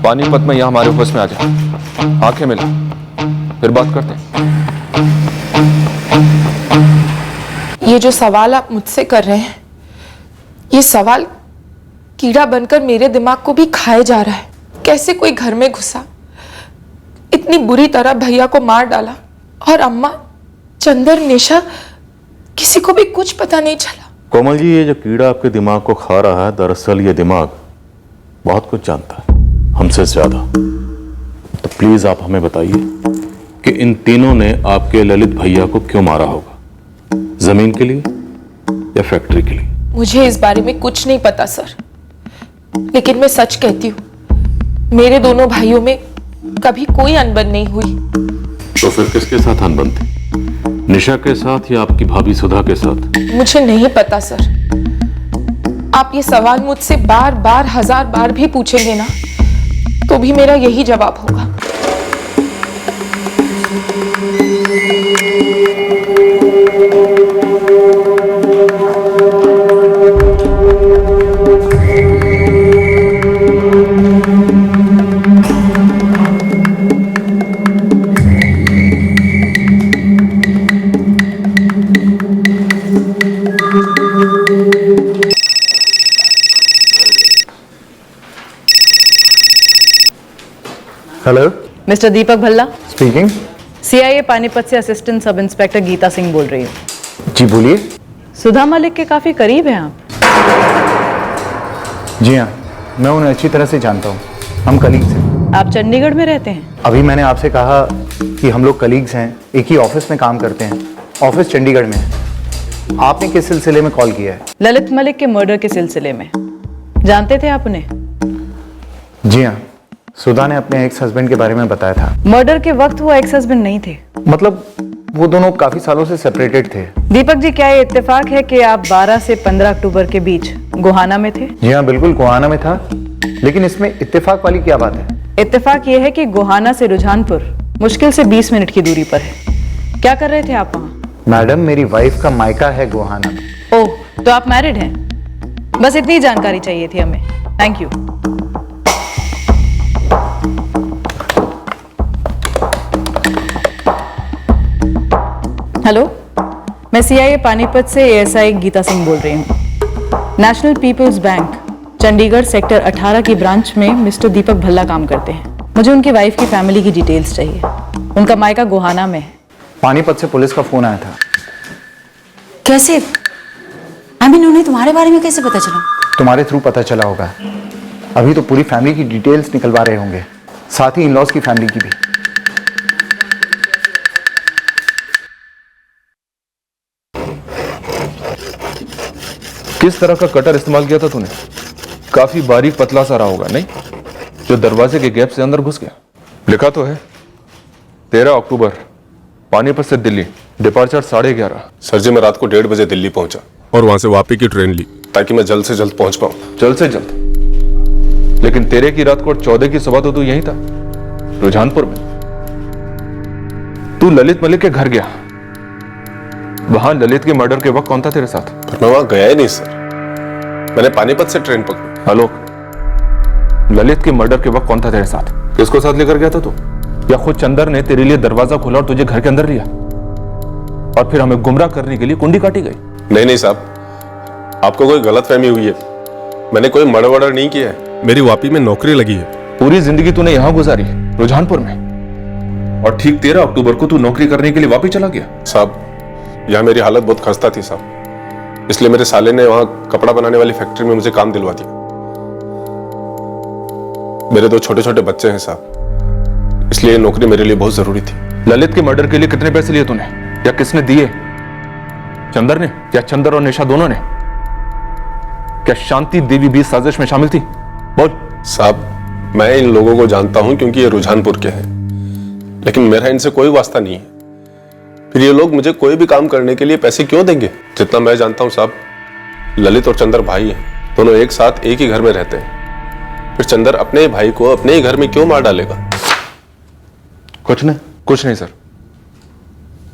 पानीपत में यहाँ हमारे ऑफिस में आ जा, आंखें मिला, फिर बात करते हैं। ये जो सवाल आप मुझसे कर रहे हैं, ये सवाल कीड़ा बनकर मेरे दिमाग को भी खाए जा रहा है। कैसे कोई घर में घुसा, इतनी बुरी तरह भैया को मार डाला, और अम्मा, चंदर, निशा, किसी को भी कुछ पता नहीं चला। कोमल जी, ये जो कीड़ा आपके दिमाग को खा रहा है, दरअसल ये दिमाग बहुत कुछ जानता है, हमसे ज्यादा। तो प्लीज आप हमें बताइए कि इन तीनों ने आपके ललित भैया को क्यों मारा होगा, जमीन के लिए या फैक्ट्री के लिए? मुझे इस बारे में कुछ नहीं पता सर, लेकिन मैं सच कहती हूँ, मेरे दोनों भाइयों में कभी कोई अनबन नहीं हुई। तो फिर किसके साथ अनबन थी? निशा के साथ या आपकी भाभी सुधा के साथ? मुझे नहीं पता सर। आप ये सवाल मुझसे बार बार 1000 बार भी पूछेंगे ना, तो भी मेरा यही जवाब होगा। हेलो, मिस्टर दीपक भल्ला, स्पीकिंग। सीआईए पानीपत से assistant sub inspector Gita Singh बोल रही हूँ। जी बोलिए। सुधा मलिक के काफी करीब हैं आप। जी हाँ, मैं उन्हें अच्छी तरह से जानता हूँ, हम कलीग्स हैं। आप चंडीगढ़ में रहते हैं? अभी मैंने आपसे कहा कि हम लोग कलीग्स हैं, एक ही ऑफिस में काम करते हैं। ऑफिस चंडीगढ़ में है। आपने किस सिलसिले में कॉल किया है? ललित मलिक के मर्डर के सिलसिले में। जानते थे आप उन्हें? जी हाँ, सुधा ने अपने एक्स हस्बैंड के बारे में बताया था। मर्डर के वक्त वो एक्स हस्बैंड नहीं थे? मतलब वो दोनों काफी सालों से सेपरेटेड थे। दीपक जी, क्या ये इत्तेफाक है कि आप 12 से 15 अक्टूबर के बीच गोहाना में थे? जी हाँ, बिल्कुल गोहाना में था, लेकिन इसमें इत्तेफाक वाली क्या बात है? इत्तेफाक ये है कि गोहाना से रुझानपुर मुश्किल से 20 मिनट की दूरी पर है। क्या कर रहे थे आप वहाँ? मैडम, मेरी वाइफ का मायका है गोहाना में। ओह, तो आप मैरिड हैं? बस इतनी जानकारी चाहिए थी हमें। Thank you. हेलो, मैं सीआईए पानीपत से एएसआई गीता सिंह बोल रही हूँ। National people's bank Chandigarh sector 18 की ब्रांच में मिस्टर दीपक भल्ला काम करते हैं। मुझे उनकी वाइफ की फैमिली की डिटेल्स चाहिए। उनका मायका गोहाना में है। पानीपत से पुलिस का फोन आया था। कैसे? उन्हें तुम्हारे बारे में कैसे पता चला? तुम्हारे थ्रू पता चला होगा। अभी तो पूरी फैमिली की डिटेल्स निकलवा रहे होंगे, साथ ही इन-लॉज की फैमिली की भी। किस तरह का कटर इस्तेमाल किया था तूने? काफी बारीक पतला सा रहा होगा, नहीं? जो दरवाजे के गैप से अंदर घुस गया। लिखा तो है 13 अक्टूबर, पानीपत से दिल्ली, डिपार्चर 11:30। सर जी, मैं रात को 1:30 बजे दिल्ली पहुंचा और वहां से वापी की ट्रेन ली ताकि मैं जल्द से जल्द पहुंच पाऊं। जल्द से जल्द? लेकिन 13 की रात को और 14 की सुबह तो तू यहीं था, रुझानपुर में। तू ललित मलिक के घर गया। वहां ललित के मर्डर के वक्त कौन था तेरे साथ? पर मैं वहां गया ही नहीं सर, मैंने पानीपत से ट्रेन पकड़ी। आलोक, ललित के मर्डर के वक्त कौन था तेरे साथ? किसको साथ लेकर गया था तू? या खुद चंदर ने तेरे लिए दरवाजा खोला और तुझे घर के अंदर लिया और फिर हमें गुमराह करने के लिए कुंडी काटी गई? नहीं साहब, आपको कोई गलतफहमी हुई है। मैंने कोई मर्डर वर्डर नहीं किया है। मेरी वापी में नौकरी लगी है। पूरी जिंदगी तूने यहां गुजारी, रुझानपुर में, और ठीक 13 अक्टूबर को तू नौकरी करने के लिए वापी चला गया। साहब, यहाँ मेरी हालत बहुत खस्ता थी साहब, इसलिए मेरे साले ने वहां कपड़ा बनाने वाली फैक्ट्री में मुझे काम दिलवा दिया। मेरे 2 छोटे छोटे बच्चे हैं साहब, इसलिए नौकरी मेरे लिए बहुत जरूरी थी। ललित के मर्डर के लिए कितने पैसे लिए तूने, या किसने दिए? चंदर ने या चंदर और निशा दोनों ने? क्या शांति देवी भी साजिश में शामिल थी? बोल। साहब, मैं इन लोगों को जानता हूं क्योंकि ये रुझानपुर के हैं, लेकिन मेरा इनसे कोई वास्ता नहीं है। फिर ये लोग मुझे कोई भी काम करने के लिए पैसे क्यों देंगे? जितना मैं जानता हूं साहब, ललित और चंदर भाई हैं, दोनों एक साथ एक ही घर में रहते हैं। फिर चंदर अपने भाई को अपने ही घर में क्यों मार डालेगा? कुछ नहीं सर,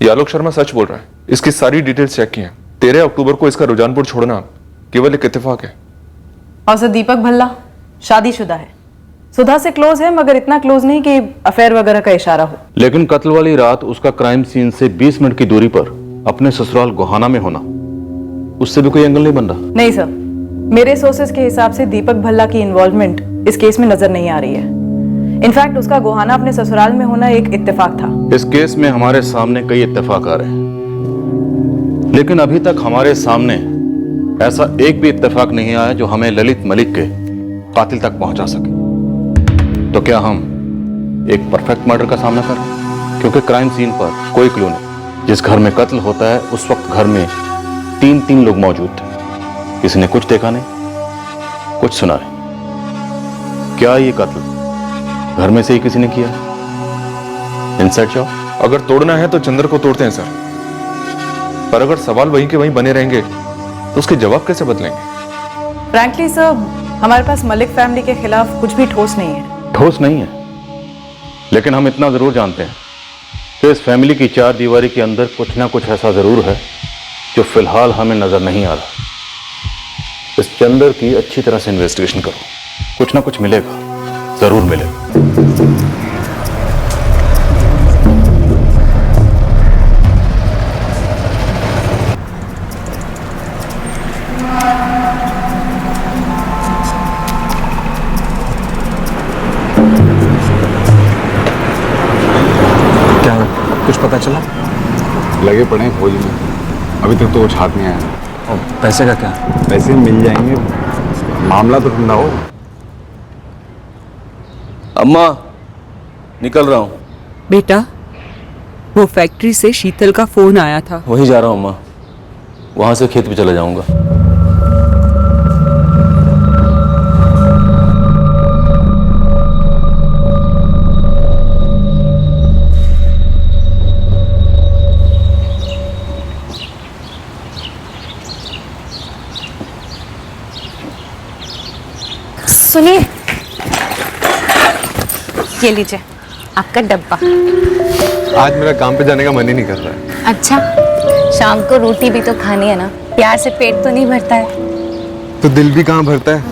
ये आलोक शर्मा सच बोल रहा है। इसकी सारी डिटेल्स चेक की हैं। 13 अक्टूबर को इसका रुझानपुर छोड़ना केवल एक इत्तेफाक है। और सर, दीपक भल्ला शादीशुदा है, सुधा से क्लोज है, मगर इतना क्लोज नहीं कि अफेयर वगैरह का इशारा हो। लेकिन कत्ल वाली रात उसका क्राइम सीन से 20 मिनट की दूरी पर अपने ससुराल गोहाना में होना, उससे भी कोई एंगल नहीं बन रहा? नहीं सर, मेरे सोर्सेज के हिसाब से दीपक भल्ला की इन्वॉल्वमेंट इस केस में नजर नहीं आ रही है। इनफैक्ट उसका गोहाना अपने ससुराल में होना एक इत्तेफाक था। इस केस में हमारे सामने कई इत्तेफाक आ रहे हैं, लेकिन अभी तक हमारे सामने ऐसा एक भी इत्तेफाक नहीं आया जो हमें ललित मलिक के कातिल तक पहुंचा सके। तो क्या हम एक परफेक्ट मर्डर का सामना कर रहे हैं? क्योंकि क्राइम सीन पर कोई क्लू नहीं। जिस घर में कत्ल होता है उस वक्त घर में तीन लोग मौजूद थे। किसी ने कुछ देखा नहीं, कुछ सुना नहीं। क्या ये कत्ल घर में से ही किसी ने किया? Inside job. अगर तोड़ना है तो चंद्र को तोड़ते हैं सर, पर अगर सवाल वहीं के वहीं बने रहेंगे तो उसके जवाब कैसे बदलेंगे? फ्रैंकली सर, हमारे पास मलिक फैमिली के खिलाफ कुछ भी ठोस नहीं है। ठोस नहीं है, लेकिन हम इतना जरूर जानते हैं कि इस फैमिली की चार दीवारी के अंदर कुछ ना कुछ ऐसा जरूर है जो फिलहाल हमें नजर नहीं आ रहा। इस चंदर की अच्छी तरह से इन्वेस्टिगेशन करो, कुछ ना कुछ मिलेगा, जरूर मिलेगा। कुछ पता चला? लगे पड़े हैं खोज में, अभी तक तो वो छाप नहीं आया। और पैसे का क्या? पैसे मिल जाएंगे, मामला तो ठंडा हो। अम्मा, निकल रहा हूँ। बेटा, वो फैक्ट्री से शीतल का फोन आया था। वहीं जा रहा हूँ अम्मा, वहां से खेत पे चला जाऊंगा। सुनिए, ये लीजिए आपका डब्बा। आज मेरा काम पे जाने का मन ही नहीं कर रहा है। अच्छा, शाम को रोटी भी तो खानी है ना, प्यार से पेट तो नहीं भरता है। तो दिल भी कहाँ भरता है?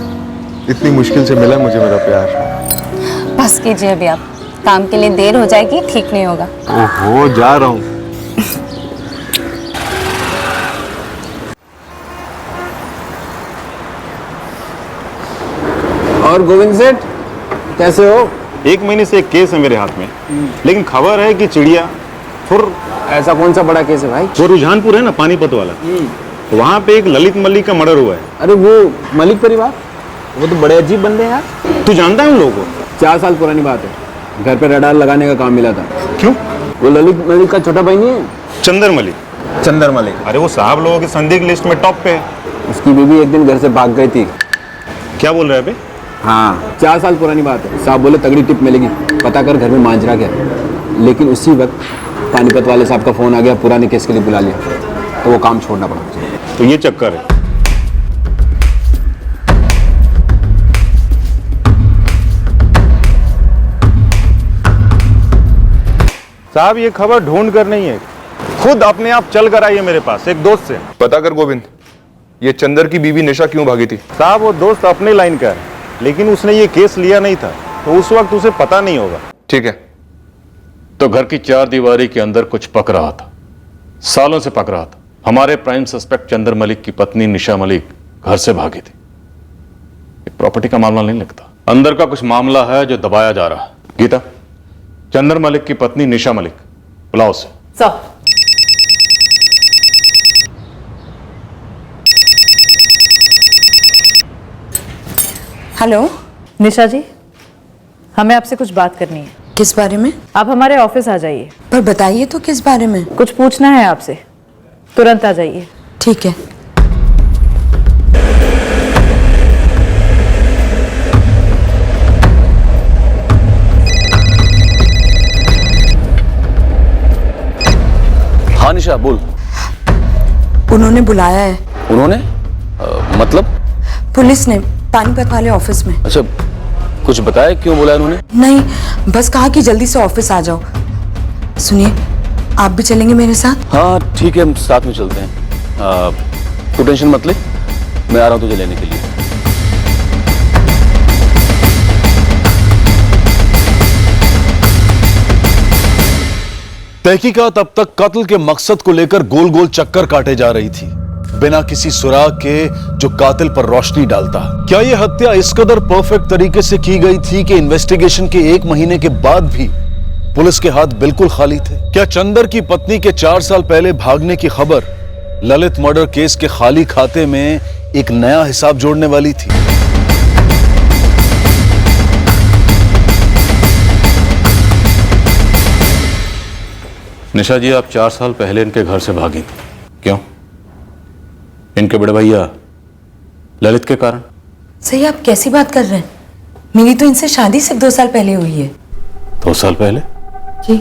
इतनी मुश्किल से मिला मुझे मेरा प्यार। बस कीजिए अभी आप, काम के लिए देर हो जाएगी, ठीक नहीं होगा। ओहो, जा रहा हूँ। और गोविंद सेठ कैसे हो? 1 महीने से एक केस है मेरे हाथ में, लेकिन खबर है कि चिड़िया फुर। ऐसा कौन सा बड़ा केस है भाई? वो रुझानपुर है ना, पानीपत वाला, वहाँ पे एक ललित मलिक का मर्डर हुआ है। अरे वो मलिक परिवार, वो तो बड़े अजीब बंदे हैं यार। तू जानता है उन लोगों को? 4 साल पुरानी बात है, घर पे रडार लगाने का काम मिला था। क्यों? वो ललित मलिक का छोटा भाई नहीं है? चंदर मलिक। चंदर मलिक? अरे वो साहब लोगों की संदिग्ध लिस्ट में टॉप पे है। उसकी बीवी एक दिन घर से भाग गई थी। क्या बोल रहे हैं? हाँ, 4 साल पुरानी बात है। साहब बोले तगड़ी टिप मिलेगी, पता कर घर में मांजरा क्या। लेकिन उसी वक्त पानीपत वाले साहब का फोन आ गया, पुराने केस के लिए बुला लिया, तो वो काम छोड़ना पड़ा। तो ये चक्कर है। साहब ये खबर ढूंढ कर नहीं है, खुद अपने आप चल कर आई है मेरे पास एक दोस्त से। पता कर गोविंद, ये चंदर की बीवी निशा क्यों भागी थी? साहब वो दोस्त अपने लाइन का है, लेकिन उसने ये केस लिया नहीं था, तो उस वक्त उसे पता नहीं होगा। ठीक है। तो घर की चार दीवारी के अंदर कुछ पक रहा था, सालों से पक रहा था। हमारे प्राइम सस्पेक्ट चंदर मलिक की पत्नी निशा मलिक घर से भागी थी। ये प्रॉपर्टी का मामला नहीं लगता, अंदर का कुछ मामला है जो दबाया जा रहा है। गीता, चंदर मलिक की पत्नी निशा मलिक, बुलाओ से। सर, हेलो निशा जी, हमें आपसे कुछ बात करनी है। किस बारे में? आप हमारे ऑफिस आ जाइए। पर बताइए तो किस बारे में? कुछ पूछना है आपसे, तुरंत आ जाइए। ठीक है। हाँ निशा बोल। उन्होंने बुलाया है। उन्होंने? मतलब? पुलिस ने, पानीपत वाले ऑफिस में। अच्छा, कुछ बताया क्यों बुलाया उन्होंने? नहीं, बस कहा कि जल्दी से ऑफिस आ जाओ। सुनिए, आप भी चलेंगे मेरे साथ? हाँ ठीक है, हम साथ में चलते हैं। तू टेंशन मत ले, मैं आ रहा हूँ तुझे लेने के लिए। तहकीकात अब तक कत्ल के मकसद को लेकर गोल गोल चक्कर काटे जा रही थी, बिना किसी सुराग के जो कातिल पर रोशनी डालता। क्या यह हत्या इस कदर परफेक्ट तरीके से की गई थी कि इन्वेस्टिगेशन के 1 महीने के बाद भी पुलिस के हाथ बिल्कुल खाली थे? क्या चंदर की पत्नी के 4 साल पहले भागने की खबर ललित मर्डर केस के खाली खाते में एक नया हिसाब जोड़ने वाली थी? निशा जी, आप 4 साल पहले इनके घर से भागी थी, क्यों? इनके बड़े भैया ललित के कारण? सही आप कैसी बात कर रहे हैं? मेरी तो इनसे शादी सिर्फ 2 साल पहले हुई है। 2 साल पहले? जी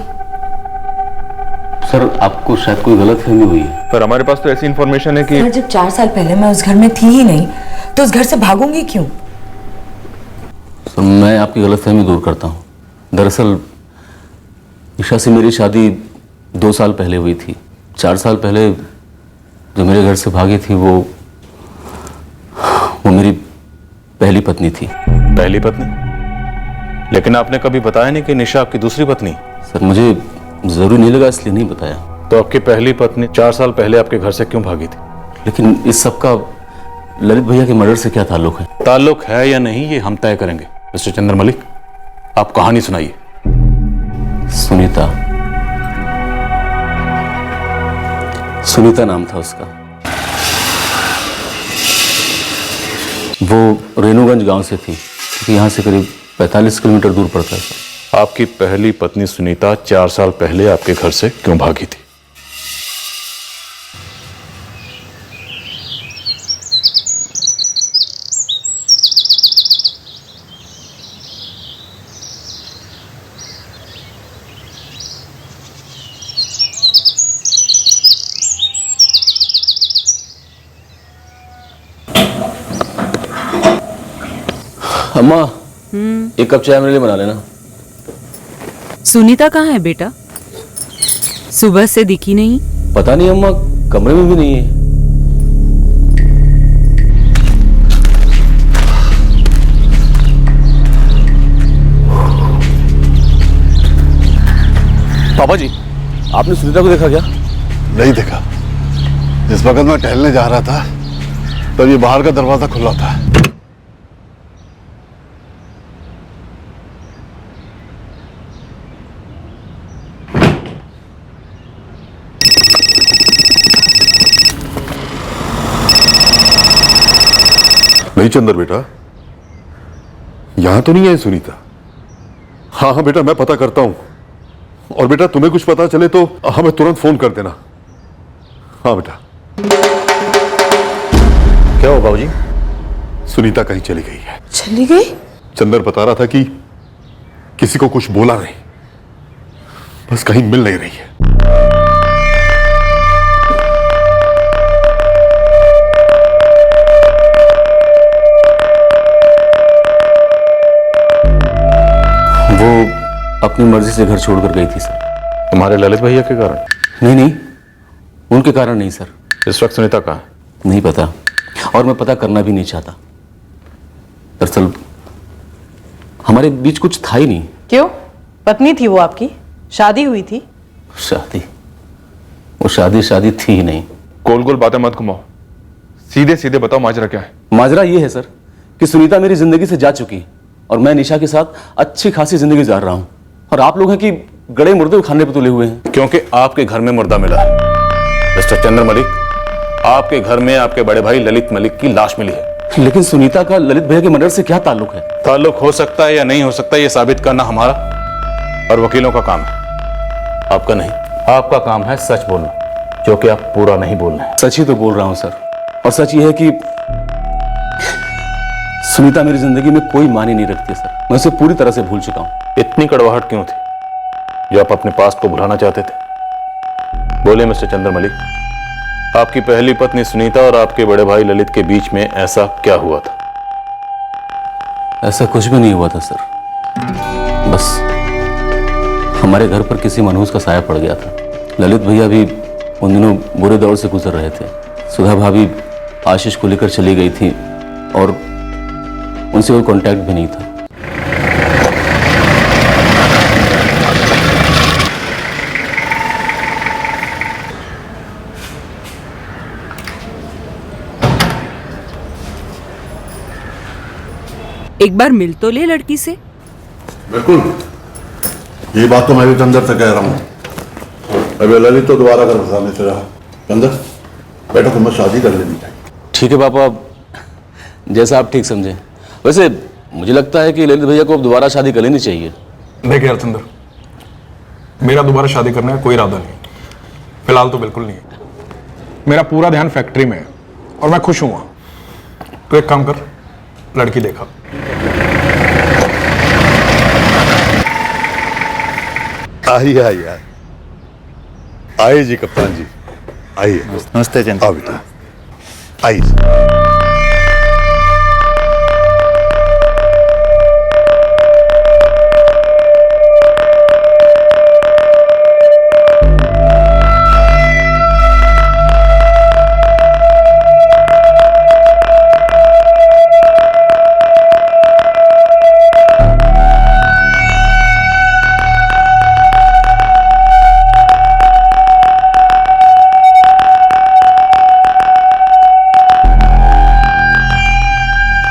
सर, आपको शायद कोई गलतफहमी हुई है। पर हमारे पास तो ऐसी इंफॉर्मेशन है कि सर, जब 4 साल पहले मैं उस घर में थी ही नहीं तो उस घर से भागूंगी क्यों? सर, मैं आपकी गलतफहमी दूर करता हूँ। दरअसल ईशा से मेरी शादी 2 साल पहले हुई थी। 4 साल पहले जो मेरे घर से भागी थी वो मेरी पहली पत्नी थी। पहली पत्नी? लेकिन आपने कभी बताया नहीं कि निशा आपकी दूसरी पत्नी? सर, मुझे जरूरी नहीं लगा इसलिए नहीं बताया। तो आपकी पहली पत्नी 4 साल पहले आपके घर से क्यों भागी थी? लेकिन इस सब का ललित भैया के मर्डर से क्या ताल्लुक है? ताल्लुक है या नहीं ये हम तय करेंगे। मिस्टर चंद्र मलिक, आप कहानी सुनाइए। सुनीता नाम था उसका। वो रेणुगंज गांव से थी, क्योंकि यहाँ से करीब 45 किलोमीटर दूर पड़ता है सर। आपकी पहली पत्नी सुनीता 4 साल पहले आपके घर से क्यों भागी थी? अम्मा, एक कप चाय मेरे लिए बना लेना। सुनीता कहाँ है बेटा? सुबह से दिखी नहीं। पता नहीं अम्मा, कमरे में भी नहीं है। पापा जी, आपने सुनीता को देखा क्या? नहीं देखा। जिस वक्त मैं टहलने जा रहा था तब ये बाहर का दरवाजा खुला था। नहीं चंद्र बेटा, यहां तो नहीं है सुनीता। हाँ हाँ बेटा, मैं पता करता हूं। और बेटा, तुम्हें कुछ पता चले तो हमें तुरंत फोन कर देना। हाँ बेटा। क्या हो बाबूजी? सुनीता कहीं चली गई है। चली गई? चंद्र बता रहा था कि किसी को कुछ बोला नहीं, बस कहीं मिल नहीं रही है। अपनी मर्जी से घर छोड़कर गई थी सर। तुम्हारे ललित भैया के कारण? नहीं, उनके कारण नहीं सर। इस वक्त सुनीता कहाँ है? नहीं पता, और मैं पता करना भी नहीं चाहता। दरअसल हमारे बीच कुछ था ही नहीं। क्यों? पत्नी थी वो आपकी, शादी हुई थी। शादी? वो शादी थी ही नहीं। गोल गोल बातें मत घुमाओ, सीधे सीधे बताओ माजरा क्या है। माजरा ये है सर कि सुनीता मेरी जिंदगी से जा चुकी है और मैं निशा के साथ अच्छी खासी जिंदगी गुजार रहा हूं, और आप लोग हैं कि गड़े मुर्दे खाने पर तुले हुए हैं। क्योंकि आपके घर में मुर्दा मिला है। मिस्टर चंद्र मलिक, आपके घर में आपके बड़े भाई ललित मलिक की लाश मिली है। लेकिन सुनीता का ललित भैया के मर्डर से क्या ताल्लुक है? ताल्लुक हो सकता है या नहीं हो सकता, यह साबित करना हमारा और वकीलों का काम है, आपका नहीं। आपका काम है सच बोलना, जो कि आप पूरा नहीं बोल रहे हैं। सच ही तो बोल रहा हूं सर, और सच ये है कि सुनीता मेरी जिंदगी में कोई मानी नहीं रखती सर। मैं उसे पूरी तरह से भूल चुका हूं। इतनी कड़वाहट क्यों थी जो आप अपने पास को भुलाना चाहते थे? बोले मिस्टर चंद्र मलिक, आपकी पहली पत्नी सुनीता और आपके बड़े भाई ललित के बीच में ऐसा क्या हुआ था? ऐसा कुछ भी नहीं हुआ था सर, बस हमारे घर पर किसी मनहूस का साया पड़ गया था। ललित भैया भी उन दिनों बुरे दौर से गुजर रहे थे। सुधा भाभी आशीष को लेकर चली गई थी और उनसे कोई कांटेक्ट भी नहीं था। एक बार मिल तो ले लड़की से। बिल्कुल, ये बात तो मैं भी चंद्र से कह रहा हूँ। अभी ललित तो दोबारा घर बसाने से रहा। चंद्र बेटा, तुम्हें शादी कर लेनी चाहिए। ठीक है पापा, जैसा आप ठीक समझे। वैसे मुझे लगता है कि ललित भैया को अब दोबारा शादी कर लेनी चाहिए। देख यार चंद्र, मेरा दोबारा शादी करने का कोई इरादा नहीं। फिलहाल तो बिल्कुल नहीं है। मेरा पूरा ध्यान फैक्ट्री में है और मैं खुश हूं वहां। तो एक काम कर, लड़की देखा। आइए आइए आइए जी कप्तान जी, आइए। नमस्ते जयंत। आओ बेटा, आइए।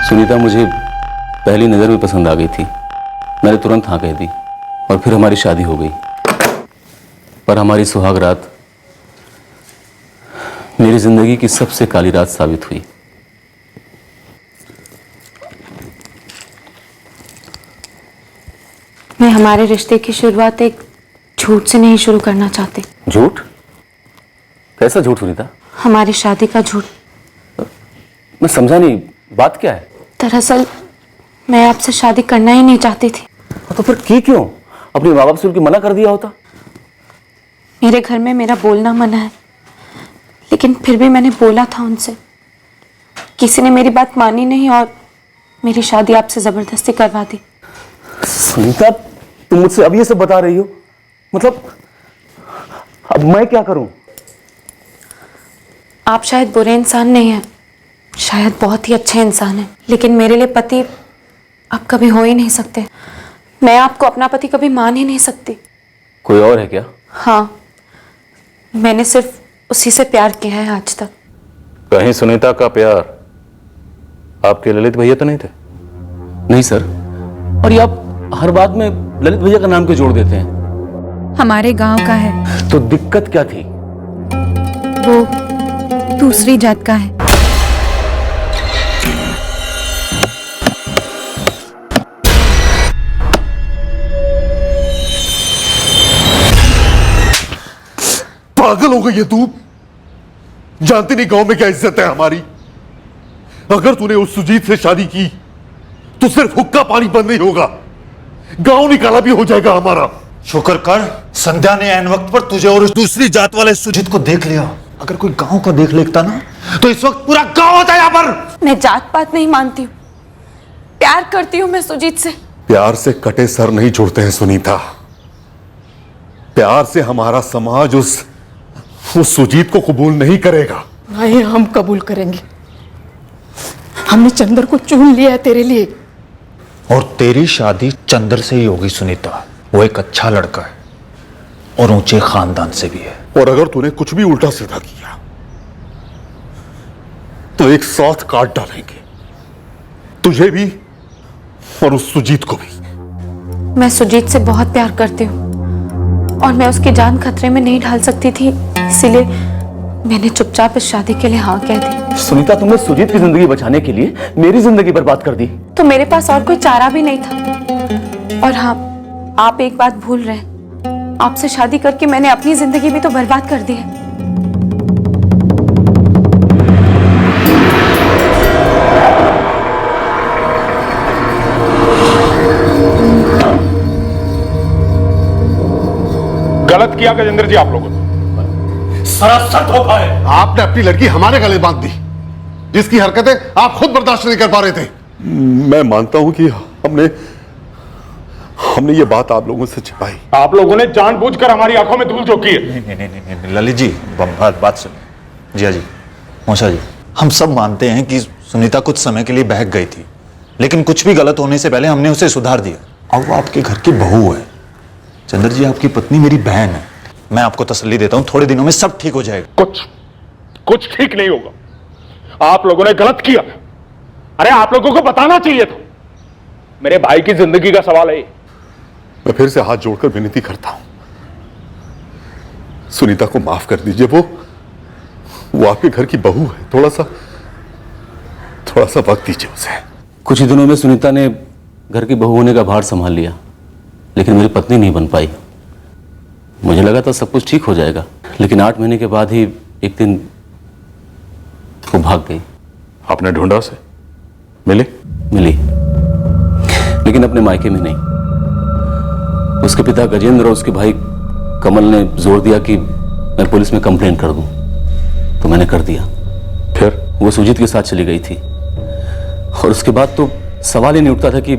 सुनीता मुझे पहली नज़र में पसंद आ गई थी। मैंने तुरंत हाँ कह दी और फिर हमारी शादी हो गई। पर हमारी सुहाग रात मेरी जिंदगी की सबसे काली रात साबित हुई। मैं हमारे रिश्ते की शुरुआत एक झूठ से नहीं शुरू करना चाहती। झूठ? कैसा झूठ सुनीता? हमारी शादी का झूठ। मैं समझा नहीं, बात क्या है? दरअसल मैं आपसे शादी करना ही नहीं चाहती थी। तो फिर की क्यों? अपने माँ बाप से उनकी मना कर दिया होता। मेरे घर में मेरा बोलना मना है, लेकिन फिर भी मैंने बोला था उनसे। किसी ने मेरी बात मानी नहीं और मेरी शादी आपसे जबरदस्ती करवा दी। सुनीता, तुम मुझसे अब ये सब बता रही हो? मतलब अब मैं क्या करूं? आप शायद बुरे इंसान नहीं हैं, शायद बहुत ही अच्छे इंसान हैं, लेकिन मेरे लिए पति आप कभी हो ही नहीं सकते। मैं आपको अपना पति कभी मान ही नहीं सकती। कोई और है क्या? हाँ, मैंने सिर्फ उसी से प्यार किया है आज तक। कहीं सुनीता का प्यार आपके ललित भैया तो नहीं थे? नहीं सर। और ये आप हर बात में ललित भैया का नाम क्यों जोड़ देते हैं? हमारे गांव का है। तो दिक्कत क्या थी? वो दूसरी जात का है। पागल हो गई है तू? जानती नहीं गांव में क्या इज्जत है हमारी? अगर तूने उस सुजीत से शादी की तो सिर्फ हुक्का पानी बंद नहीं होगा, गांव निकाला भी हो जाएगा हमारा। शुक्र कर संध्या ने ऐन वक्त पर तुझे और उस दूसरी जात वाले सुजीत को देख लिया। अगर कोई गांव को देख लेता ना तो इस वक्त पूरा गांव होता यहाँ पर। मैं जात पात नहीं मानती हूँ, प्यार करती हूँ मैं सुजीत से। प्यार से कटे सर नहीं छोड़ते हैं सुनीता। प्यार से हमारा समाज उस सुजीत को कबूल नहीं करेगा। नहीं, हम कबूल करेंगे। हमने चंद्र को चुन लिया है तेरे लिए। और तेरी शादी चंद्र से ही होगी सुनीता। वो एक अच्छा लड़का है और ऊंचे खानदान से भी है। और अगर तूने कुछ भी उल्टा सीधा किया तो एक साथ काट डालेंगे, तुझे भी और उस सुजीत को भी। मैं सुजीत से बहुत प्यार करती हूँ और मैं उसकी जान खतरे में नहीं डाल सकती थी, इसीलिए मैंने चुपचाप इस शादी के लिए हाँ कह दी। सुनीता, तुमने सुजीत की जिंदगी बचाने के लिए मेरी जिंदगी बर्बाद कर दी। तो मेरे पास और कोई चारा भी नहीं था। और हाँ, आप एक बात भूल रहे हैं, आपसे शादी करके मैंने अपनी जिंदगी भी तो बर्बाद कर दी है। गलत किया गजेंद्र जी आप लोगों ने। सरासर धोखा है। आपने अपनी लड़की हमारे गले बांध दी, जिसकी हरकतें आप खुद बर्दाश्त नहीं कर पा रहे थे। मैं मानता हूं कि हमने ये बात आप लोगों से छिपाई। आप लोगों ने जानबूझकर हमारी आंखों में धूल झोंकी है। नहीं, ललित जी बात सुनिए। जिया जी, मौसा जी, हम सब मानते हैं कि सुनीता कुछ समय के लिए बहक गई थी, लेकिन कुछ भी गलत होने से पहले हमने उसे सुधार दिया। अब वो आपके घर की बहू है। चंद्र जी आपकी पत्नी मेरी बहन है। मैं आपको तसल्ली देता हूं, थोड़े दिनों में सब ठीक हो जाएगा। कुछ ठीक नहीं होगा। आप लोगों ने गलत किया। अरे आप लोगों को बताना चाहिए था। मेरे भाई की जिंदगी का सवाल है। मैं फिर से हाथ जोड़कर विनती करता हूं, सुनीता को माफ कर दीजिए। वो आपके घर की बहू है। थोड़ा सा वक्त दीजिए उसे। कुछ ही दिनों में सुनीता ने घर की बहू होने का भार संभाल लिया, लेकिन मेरी पत्नी नहीं बन पाई। मुझे लगा था सब कुछ ठीक हो जाएगा, लेकिन 8 महीने के बाद ही एक दिन वो भाग गई। आपने ढूंढा उसे? मिली? लेकिन अपने मायके में नहीं। उसके पिता गजेंद्र और उसके भाई कमल ने जोर दिया कि मैं पुलिस में कंप्लेंट कर दूं, तो मैंने कर दिया। फिर वो सुजीत के साथ चली गई थी और उसके बाद तो सवाल ही नहीं उठता था कि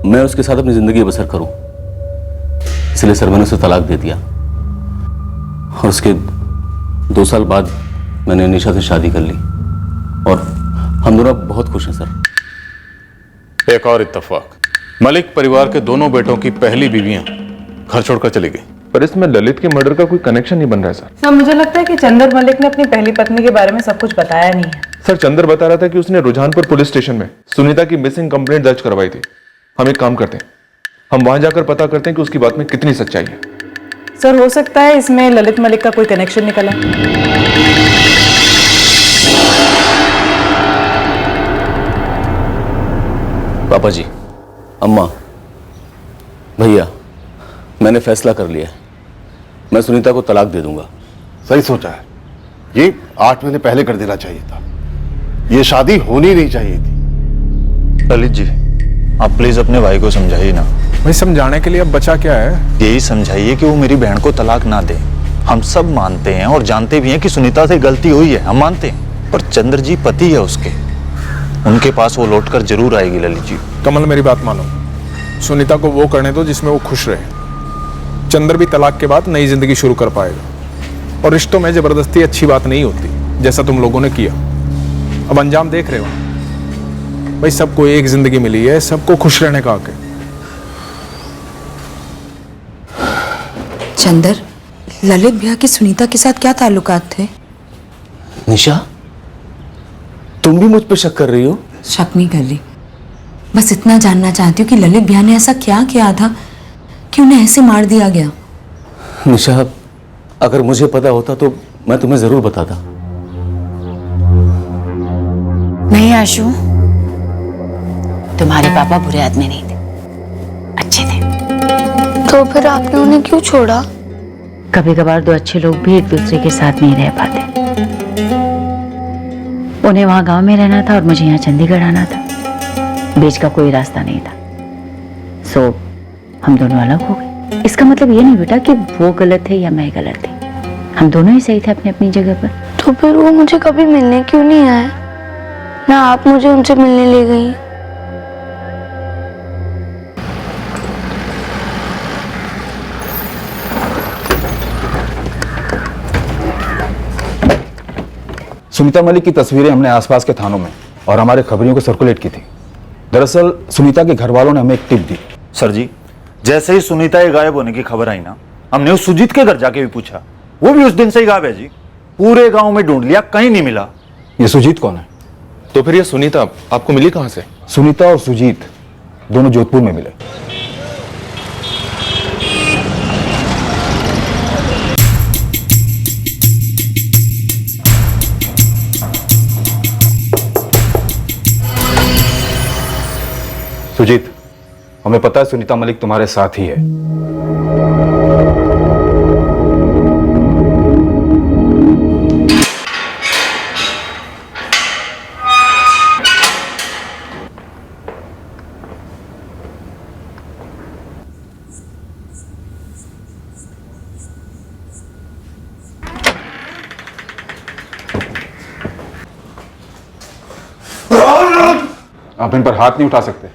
मैं उसके साथ अपनी जिंदगी बसर करूं। इसलिए सर मैंने उसे तलाक दे दिया और उसके 2 साल बाद मैंने निशा से शादी कर ली और हम दोनों बहुत खुश हैं सर। एक और इत्तेफाक, मलिक परिवार के दोनों बेटों की पहली बीवियां घर छोड़कर चली गई। पर इसमें ललित के मर्डर का कोई कनेक्शन नहीं बन रहा है सर। सर मुझे लगता है कि चंदर मलिक ने अपनी पहली पत्नी के बारे में सब कुछ बताया नहीं है। सर चंदर बता रहा था कि उसने रुझानपुर पुलिस स्टेशन में सुनीता की मिसिंग कंप्लेंट दर्ज करवाई थी। हम एक काम करते हैं, हम वहां जाकर पता करते हैं कि उसकी बात में कितनी सच्चाई है। सर हो सकता है इसमें ललित मलिक का कोई कनेक्शन निकला। पापा जी, अम्मा, भैया, मैंने फैसला कर लिया है। मैं सुनीता को तलाक दे दूंगा। सही सोचा है। ये 8 महीने पहले कर देना चाहिए था। ये शादी होनी नहीं चाहिए थी। ललित जी, आप प्लीज अपने भाई को समझाइए ना। भाई समझाने के लिए अब बचा क्या है? यही समझाइए कि वो मेरी बहन को तलाक ना दे। हम सब मानते हैं और जानते भी हैं कि सुनीता से गलती हुई है, हम मानते हैं, पर चंद्र जी पति है उसके, उनके पास वो लौटकर जरूर आएगी। ललित जी कमल मेरी बात मानो, सुनीता को वो करने दो जिसमें वो खुश रहे। चंद्र भी तलाक के बाद नई जिंदगी शुरू कर पाएगा और रिश्तों में जबरदस्ती अच्छी बात नहीं होती, जैसा तुम लोगों ने किया। अब अंजाम देख रहे हो भाई, सबको एक जिंदगी मिली है, सबको खुश रहने का हक है। चंदर, ललित भैया की सुनीता के साथ क्या ताल्लुकात थे? निशा, तुम भी मुझ पर शक कर रही हो? शक नहीं कर रही, बस इतना जानना चाहती हूँ कि ललित भैया ने ऐसा क्या किया था कि उन्हें ऐसे मार दिया गया। निशा, अगर मुझे पता होता तो मैं तुम्हें जरूर बताता। नहीं आशु, तुम्हारे पापा बुरे आदमी नहीं थे, अच्छे थे। तो फिर आपने उन्हें क्यों छोड़ा? कभी कभार 2 अच्छे लोग भी एक दूसरे के साथ नहीं रह पाते। उन्हें वहां गांव में रहना था और मुझे यहाँ चंडीगढ़ आना था, बीच का कोई रास्ता नहीं था। सो हम दोनों अलग हो गए। इसका मतलब ये नहीं बेटा कि वो गलत है या मैं गलत थी, हम दोनों ही सही थे अपनी अपनी जगह पर। तो फिर वो मुझे कभी मिलने क्यों नहीं आए? ना आप मुझे उनसे मिलने ले गई। सुनीता मलिक की तस्वीरें हमने आसपास के थानों में और हमारे खबरियों को सर्कुलेट की थी। दरअसल सुनीता के घर वालों ने हमें एक टिप दी। सर जी, जैसे ही सुनीता के गायब होने की खबर आई ना, हमने उस सुजीत के घर जाके भी पूछा, वो भी उस दिन से ही गायब है जी। पूरे गांव में ढूंढ लिया, कहीं नहीं मिला। ये सुजीत कौन है? तो फिर ये सुनीता आपको मिली कहां से? सुनीता और सुजीत दोनों जोधपुर में मिले। सुजीत, हमें पता है सुनीता मलिक तुम्हारे साथ ही है। आप इन पर हाथ नहीं उठा सकते,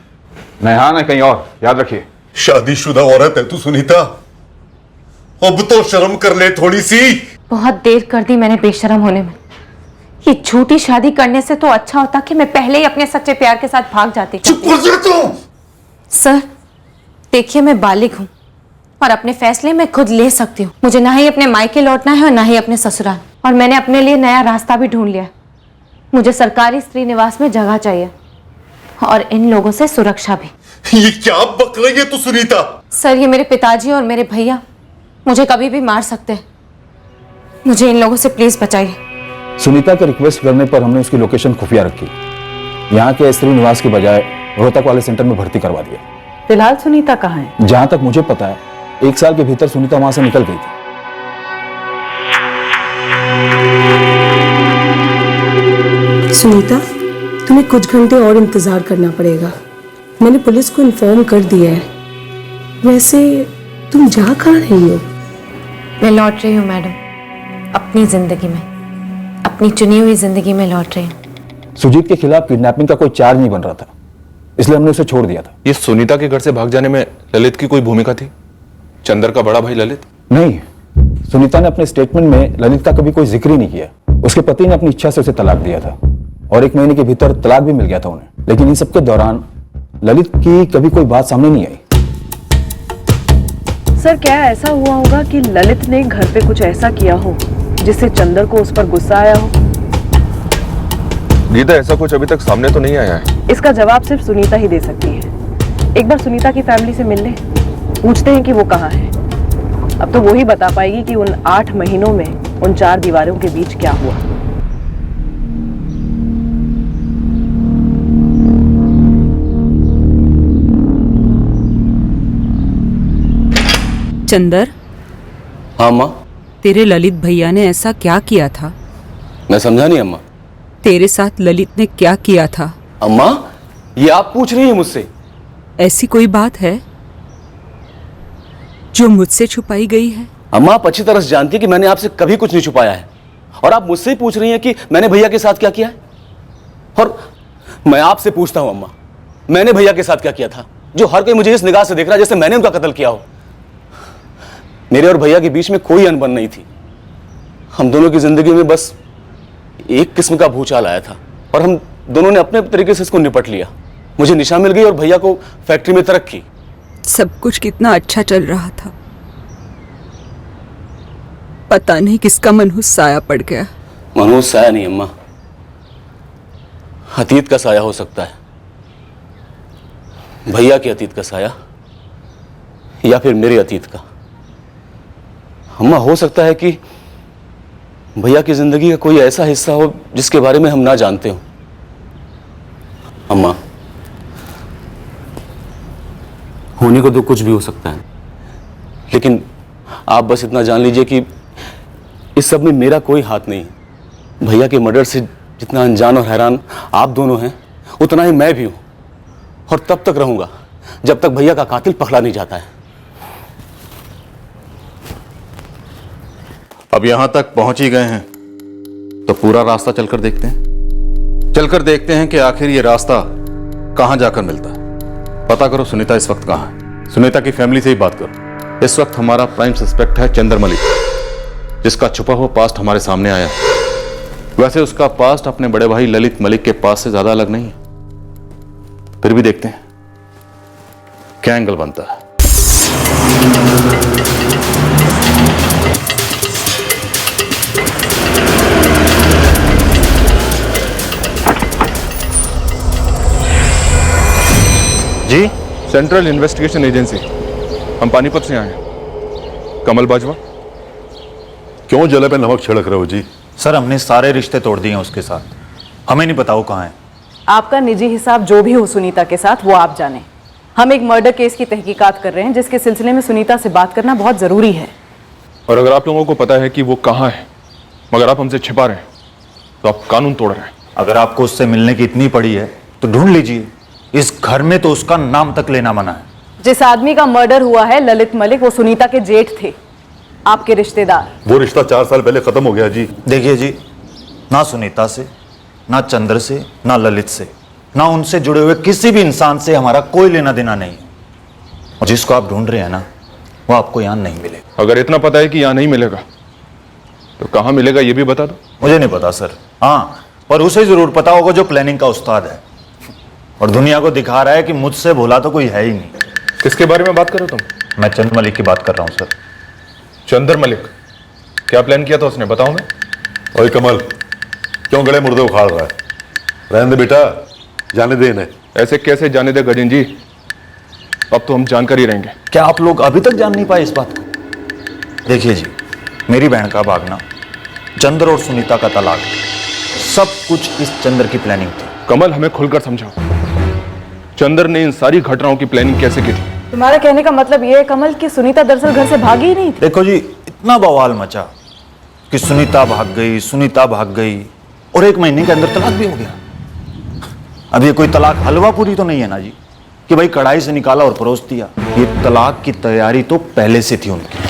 न यहां न कहीं और, याद रखिए। शादीशुदा औरत है तू सुनीता, अब तो शर्म कर ले थोड़ी सी। बहुत देर कर दी मैंने बेशरम होने में। ये झूठी शादी करने से तो अच्छा होता कि मैं पहले ही अपने सच्चे प्यार के साथ भाग जाती। चुप कर जा तू। सर देखिए, मैं बालिग हूँ और अपने फैसले मैं खुद ले सकती हूँ। मुझे ना ही अपने मायके लौटना है और ना ही अपने ससुराल, और मैंने अपने लिए नया रास्ता भी ढूंढ लिया। मुझे सरकारी स्त्री निवास में जगह चाहिए और इन लोगों से सुरक्षा भी। ये क्या बक रही है तू सुनीता? सर ये मेरे पिताजी और मेरे भैया मुझे कभी भी मार सकते हैं। मुझे इन लोगों से प्लीज बचाइए। सुनीता के रिक्वेस्ट करने पर हमने उसकी लोकेशन खुफिया रखी। यहाँ के स्त्री निवास के बजाय रोहतक वाले सेंटर में भर्ती करवा दिया। फिलहाल सुनीता कहाँ है? जहां तक मुझे पता है 1 साल के भीतर सुनीता वहां से निकल गई थी। सुनीता, तुम्हें कुछ घंटे और इंतजार करना पड़ेगा। मैंने पुलिस को इन्फॉर्म कर दिया है। वैसे तुम जा कहाँ रही हो? मैं लौट रही हूँ मैडम, अपनी जिंदगी में, अपनी चुनी हुई जिंदगी में लौट रही हूँ। सुजीत के खिलाफ किडनैपिंग का कोई चार्ज नहीं बन रहा था, इसलिए हमने उसे छोड़ दिया था। ये सुनीता के घर से भाग जाने में ललित की कोई भूमिका थी? चंदर का बड़ा भाई ललित? नहीं, सुनीता ने अपने स्टेटमेंट में ललित का कभी कोई जिक्र ही नहीं किया। उसके पति ने अपनी इच्छा से उसे तलाक दिया था और 1 महीने के भीतर तलाक भी मिल गया था उन्हें। लेकिन इन सबके दौरान ललित की कभी कोई बात सामने नहीं आई। सर, क्या ऐसा हुआ होगा कि ललित ने घर पे कुछ ऐसा किया हो जिससे चंदर को उस पर गुस्सा आया हो? गीता, ऐसा कुछ अभी तक सामने तो नहीं आया है। इसका जवाब सिर्फ सुनीता ही दे सकती है। एक बार सुनीता की फैमिली से मिल ले, पूछते हैं कि वो कहाँ है। अब तो वो ही बता पाएगी कि उन 8 महीनों में उन 4 दीवारों के बीच क्या हुआ। चंदर। हाँ अम्मा। तेरे ललित भैया ने ऐसा क्या किया था? मैं समझा नहीं अम्मा। तेरे साथ ललित ने क्या किया था? अम्मा, ये आप पूछ रही हैं मुझसे? ऐसी कोई बात है जो मुझसे छुपाई गई है? अम्मा, आप अच्छी तरह से जानती है कि मैंने आपसे कभी कुछ नहीं छुपाया है, और आप मुझसे ही पूछ रही हैं कि मैंने भैया के साथ क्या किया है। और मैं आपसे पूछता हूं अम्मा, मैंने भैया के साथ क्या किया था जो हर कोई मुझे इस निगाह से देख रहा है जैसे मैंने उनका कत्ल किया हो। मेरे और भैया के बीच में कोई अनबन नहीं थी। हम दोनों की जिंदगी में बस एक किस्म का भूचाल आया था और हम दोनों ने अपने तरीके से इसको निपट लिया। मुझे निशा मिल गई और भैया को फैक्ट्री में तरक्की। सब कुछ कितना अच्छा चल रहा था, पता नहीं किसका मनहूस साया पड़ गया। मनहूस साया नहीं अम्मा, अतीत का साया हो सकता है। भैया के अतीत का साया या फिर मेरे अतीत का। अम्मा, हो सकता है कि भैया की जिंदगी का कोई ऐसा हिस्सा हो जिसके बारे में हम ना जानते हो। अम्मा, होने को तो कुछ भी हो सकता है, लेकिन आप बस इतना जान लीजिए कि इस सब में मेरा कोई हाथ नहीं है। भैया के मर्डर से जितना अनजान और हैरान आप दोनों हैं, उतना ही मैं भी हूं, और तब तक रहूंगा जब तक भैया का कातिल पकड़ा नहीं जाता है। अब यहां तक पहुंच ही गए हैं तो पूरा रास्ता चलकर देखते हैं। चलकर देखते हैं कि आखिर ये रास्ता कहां जाकर मिलता है। पता करो सुनीता इस वक्त कहां है। सुनीता की फैमिली से ही बात करो। इस वक्त हमारा प्राइम सस्पेक्ट है चंदर मलिक, जिसका छुपा हुआ पास्ट हमारे सामने आया है। वैसे उसका पास्ट अपने बड़े भाई ललित मलिक के पास से ज्यादा अलग नहीं है, फिर भी देखते हैं क्या एंगल बनता है। जी, सेंट्रल इन्वेस्टिगेशन एजेंसी, हम पानीपत से आए हैं। कमल बाजवा। क्यों जले पे नमक छिड़क रहे हो जी? सर, हमने सारे रिश्ते तोड़ दिए हैं उसके साथ। हमें नहीं पता वो कहाँ है। आपका निजी हिसाब जो भी हो सुनीता के साथ वो आप जाने। हम एक मर्डर केस की तहकीकात कर रहे हैं जिसके सिलसिले में सुनीता से बात करना बहुत जरूरी है। और अगर आप लोगों को पता है कि वो कहाँ है मगर आप हमसे छिपा रहे हैं तो आप कानून तोड़ रहे हैं। अगर आपको उससे मिलने की इतनी पड़ी है तो ढूंढ लीजिए। इस घर में तो उसका नाम तक लेना मना है। जिस आदमी का मर्डर हुआ है ललित मलिक, वो सुनीता के जेठ थे, आपके रिश्तेदार। वो रिश्ता 4 साल पहले खत्म हो गया जी। देखिए जी, ना सुनीता से, ना चंद्र से, ना ललित से, ना उनसे जुड़े हुए किसी भी इंसान से हमारा कोई लेना देना नहीं है। और जिसको आप ढूंढ रहे हैं ना, वो आपको यहां नहीं मिलेगा। अगर इतना पता है कि यहां नहीं मिलेगा तो कहां मिलेगा ये भी बता दो। मुझे नहीं पता सर। हाँ, पर उसे जरूर पता होगा जो प्लानिंग का उस्ताद है और दुनिया को दिखा रहा है कि मुझसे भोला तो कोई है ही नहीं। किसके बारे में बात कर रहे हो तुम? मैं चंद्र मलिक की बात कर रहा हूँ सर। चंद्र मलिक? क्या प्लान किया था उसने, बताओ मैं। ओए कमल, क्यों गले मुर्दे उखाड़ रहा है? रहने दे बेटा, जाने दे इन्हें। ऐसे कैसे जाने दे गजेन जी, अब तो हम जानकर ही रहेंगे। क्या आप लोग अभी तक जान नहीं पाए इस बात को? देखिए जी, मेरी बहन का भागना, चंद्र और सुनीता का तलाक, सब कुछ इस चंद्र की प्लानिंग थी। कमल, हमें खुलकर समझाओ, चंद्र ने इन सारी घटनाओं की प्लानिंग कैसे की थी? तुम्हारा कहने का मतलब ये है कमल कि सुनीता दरअसल घर से भागी ही नहीं थी? देखो जी, इतना बवाल मचा कि सुनीता भाग गई, सुनीता भाग गई, और 1 महीने के अंदर तलाक भी हो गया। अब ये कोई तलाक हलवा पूरी तो नहीं है ना जी, कि भाई कढ़ाई से निकाला और परोस दिया। ये तलाक की तैयारी तो पहले से थी उनकी।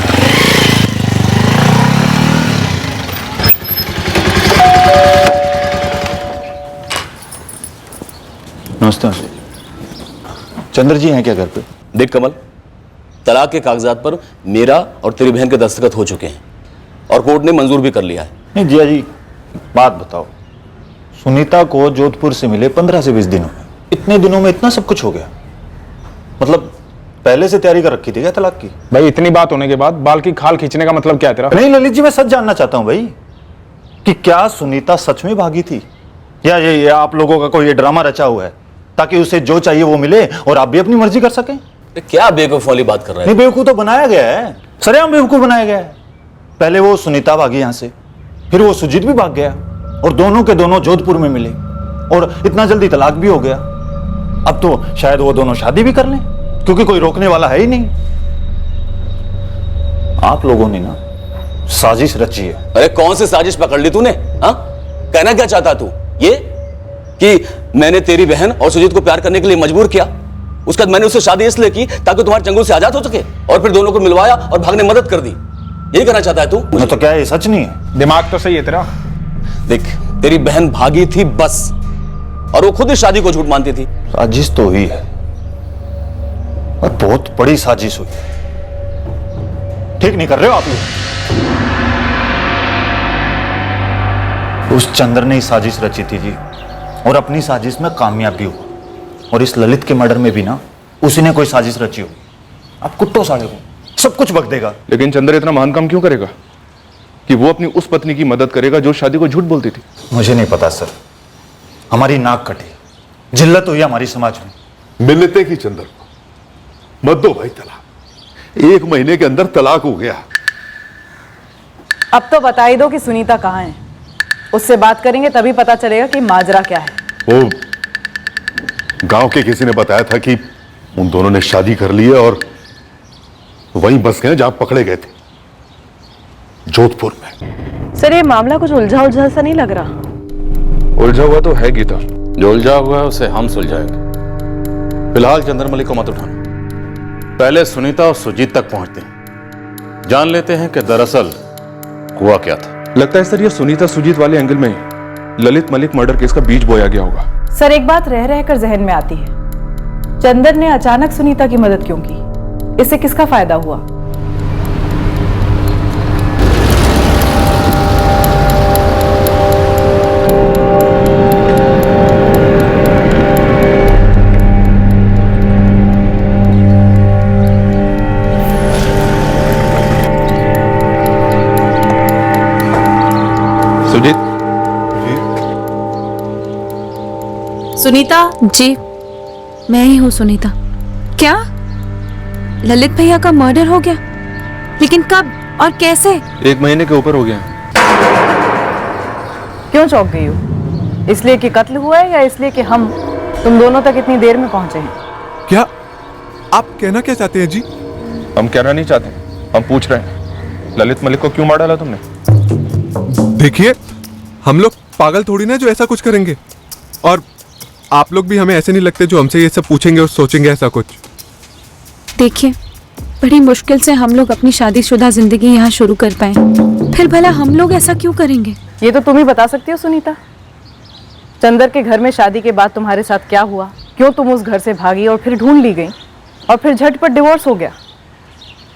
नमस्ते। चंद्र जी हैं क्या घर पे? देख कमल, तलाक के कागजात पर मेरा और तेरी बहन के दस्तखत हो चुके हैं और कोर्ट ने मंजूर भी कर लिया है। नहीं जिया जी, बात बताओ, सुनीता को जोधपुर से मिले 15 से 20 दिन हो गए, इतने दिनों में इतना सब कुछ हो गया? मतलब पहले से तैयारी कर रखी थी क्या तलाक की? भाई इतनी बात होने के बाद बाल की खाल खींचने का मतलब क्या है तेरा? नहीं ललित जी, मैं सच जानना चाहता हूं भाई कि क्या सुनीता सच में भागी थी या ये आप लोगों का कोई ये ड्रामा रचा हुआ है ताकि उसे जो चाहिए वो मिले और आप भी अपनी मर्जी कर सकें? क्या बेवकूफ वाली बात कर रहे हैं? नहीं, बेवकूफ तो बनाया गया है, सरेआम बेवकूफ बनाया गया है। पहले वो सुनीता भागी यहां से, फिर वो सुजीत भी भाग गया और दोनों के दोनों जोधपुर में मिले और इतना जल्दी तलाक भी हो गया। अब तो शायद वो दोनों शादी भी कर लें क्योंकि कोई रोकने वाला है ही नहीं। आप लोगों ने ना साजिश रची है। अरे कौन सी साजिश पकड़ ली तूने? हाँ, कहना क्या चाहता तू? ये कि मैंने तेरी बहन और सुजीत को प्यार करने के लिए मजबूर किया, उसके बाद मैंने उससे शादी इसलिए की ताकि तुम्हारे चंगुल से आजाद हो सके और फिर दोनों को मिलवाया और भागने में मदद कर दी। यही कहना चाहता है तू? मुझे तो क्या है, सच नहीं है? दिमाग तो सही है तेरा। देख, तेरी बहन भागी थी बस, और वो खुद इस शादी को झूठ मानती थी। साजिश तो हुई है और बहुत बड़ी साजिश हुई। ठीक नहीं कर रहे हो आप लोग। उस चंद्र ने ही साजिश रची थी जी और अपनी साजिश में कामयाब भी हुआ। और इस ललित के मर्डर में भी ना उसी ने कोई साजिश रची हो। आप कुत्तों साले को सब कुछ बक देगा। लेकिन चंद्र इतना महान काम क्यों करेगा कि वो अपनी उस पत्नी की मदद करेगा जो शादी को झूठ बोलती थी? मुझे नहीं पता सर, हमारी नाक कटी, जिल्लत हुई हमारी समाज में। मिलते की चंद्र को मत दो भाई तलाक, 1 महीने के अंदर तलाक हो गया। अब तो बता ही दो कि सुनीता कहाँ है, उससे बात करेंगे तभी पता चलेगा कि माजरा क्या है। वो गांव के किसी ने बताया था कि उन दोनों ने शादी कर ली है और वहीं बस गए जहां पकड़े गए थे, जोधपुर में। सर, ये मामला कुछ उलझा उलझा सा नहीं लग रहा? उलझा हुआ तो है गीता। जो उलझा हुआ है उसे हम सुलझाएंगे। फिलहाल चंद्र मलिक को मत उठाना, पहले सुनीता और सुजीत तक पहुंचते हैं, जान लेते हैं कि दरअसल हुआ क्या था। लगता है सर ये सुनीता सुजीत वाले एंगल में ही ललित मलिक मर्डर केस का बीज बोया गया होगा। सर, एक बात रह रहकर जहन में आती है, चंद्र ने अचानक सुनीता की मदद क्यों की? इससे किसका फायदा हुआ? सुजीत। सुनीता जी, मैं ही हूँ सुनीता। क्या ललित भैया का मर्डर हो गया? लेकिन कब और कैसे? 1 महीने के ऊपर हो गया। क्यों चौंक गई हो? इसलिए कि कत्ल हुआ है या इसलिए कि हम तुम दोनों तक इतनी देर में पहुंचे हैं? क्या आप कहना क्या चाहते हैं जी? हम कहना नहीं चाहते, हम पूछ रहे हैं ललित मलिक को क्यों मार डाला तुमने? देखिए, हम लोग पागल थोड़ी ना जो ऐसा कुछ करेंगे, और आप लोग भी हमें ऐसे नहीं लगते जो हमसे ये सब पूछेंगे और सोचेंगे ऐसा कुछ। देखिए, बड़ी मुश्किल से हम लोग अपनी शादीशुदा जिंदगी यहाँ शुरू कर पाए, फिर भला हम लोग ऐसा क्यों करेंगे? ये तो तुम ही बता सकती हो सुनीता। चंदर के घर में शादी के बाद तुम्हारे साथ क्या हुआ, क्यों तुम उस घर से भागी और फिर ढूंढ ली गई और फिर झटपट डिवोर्स हो गया?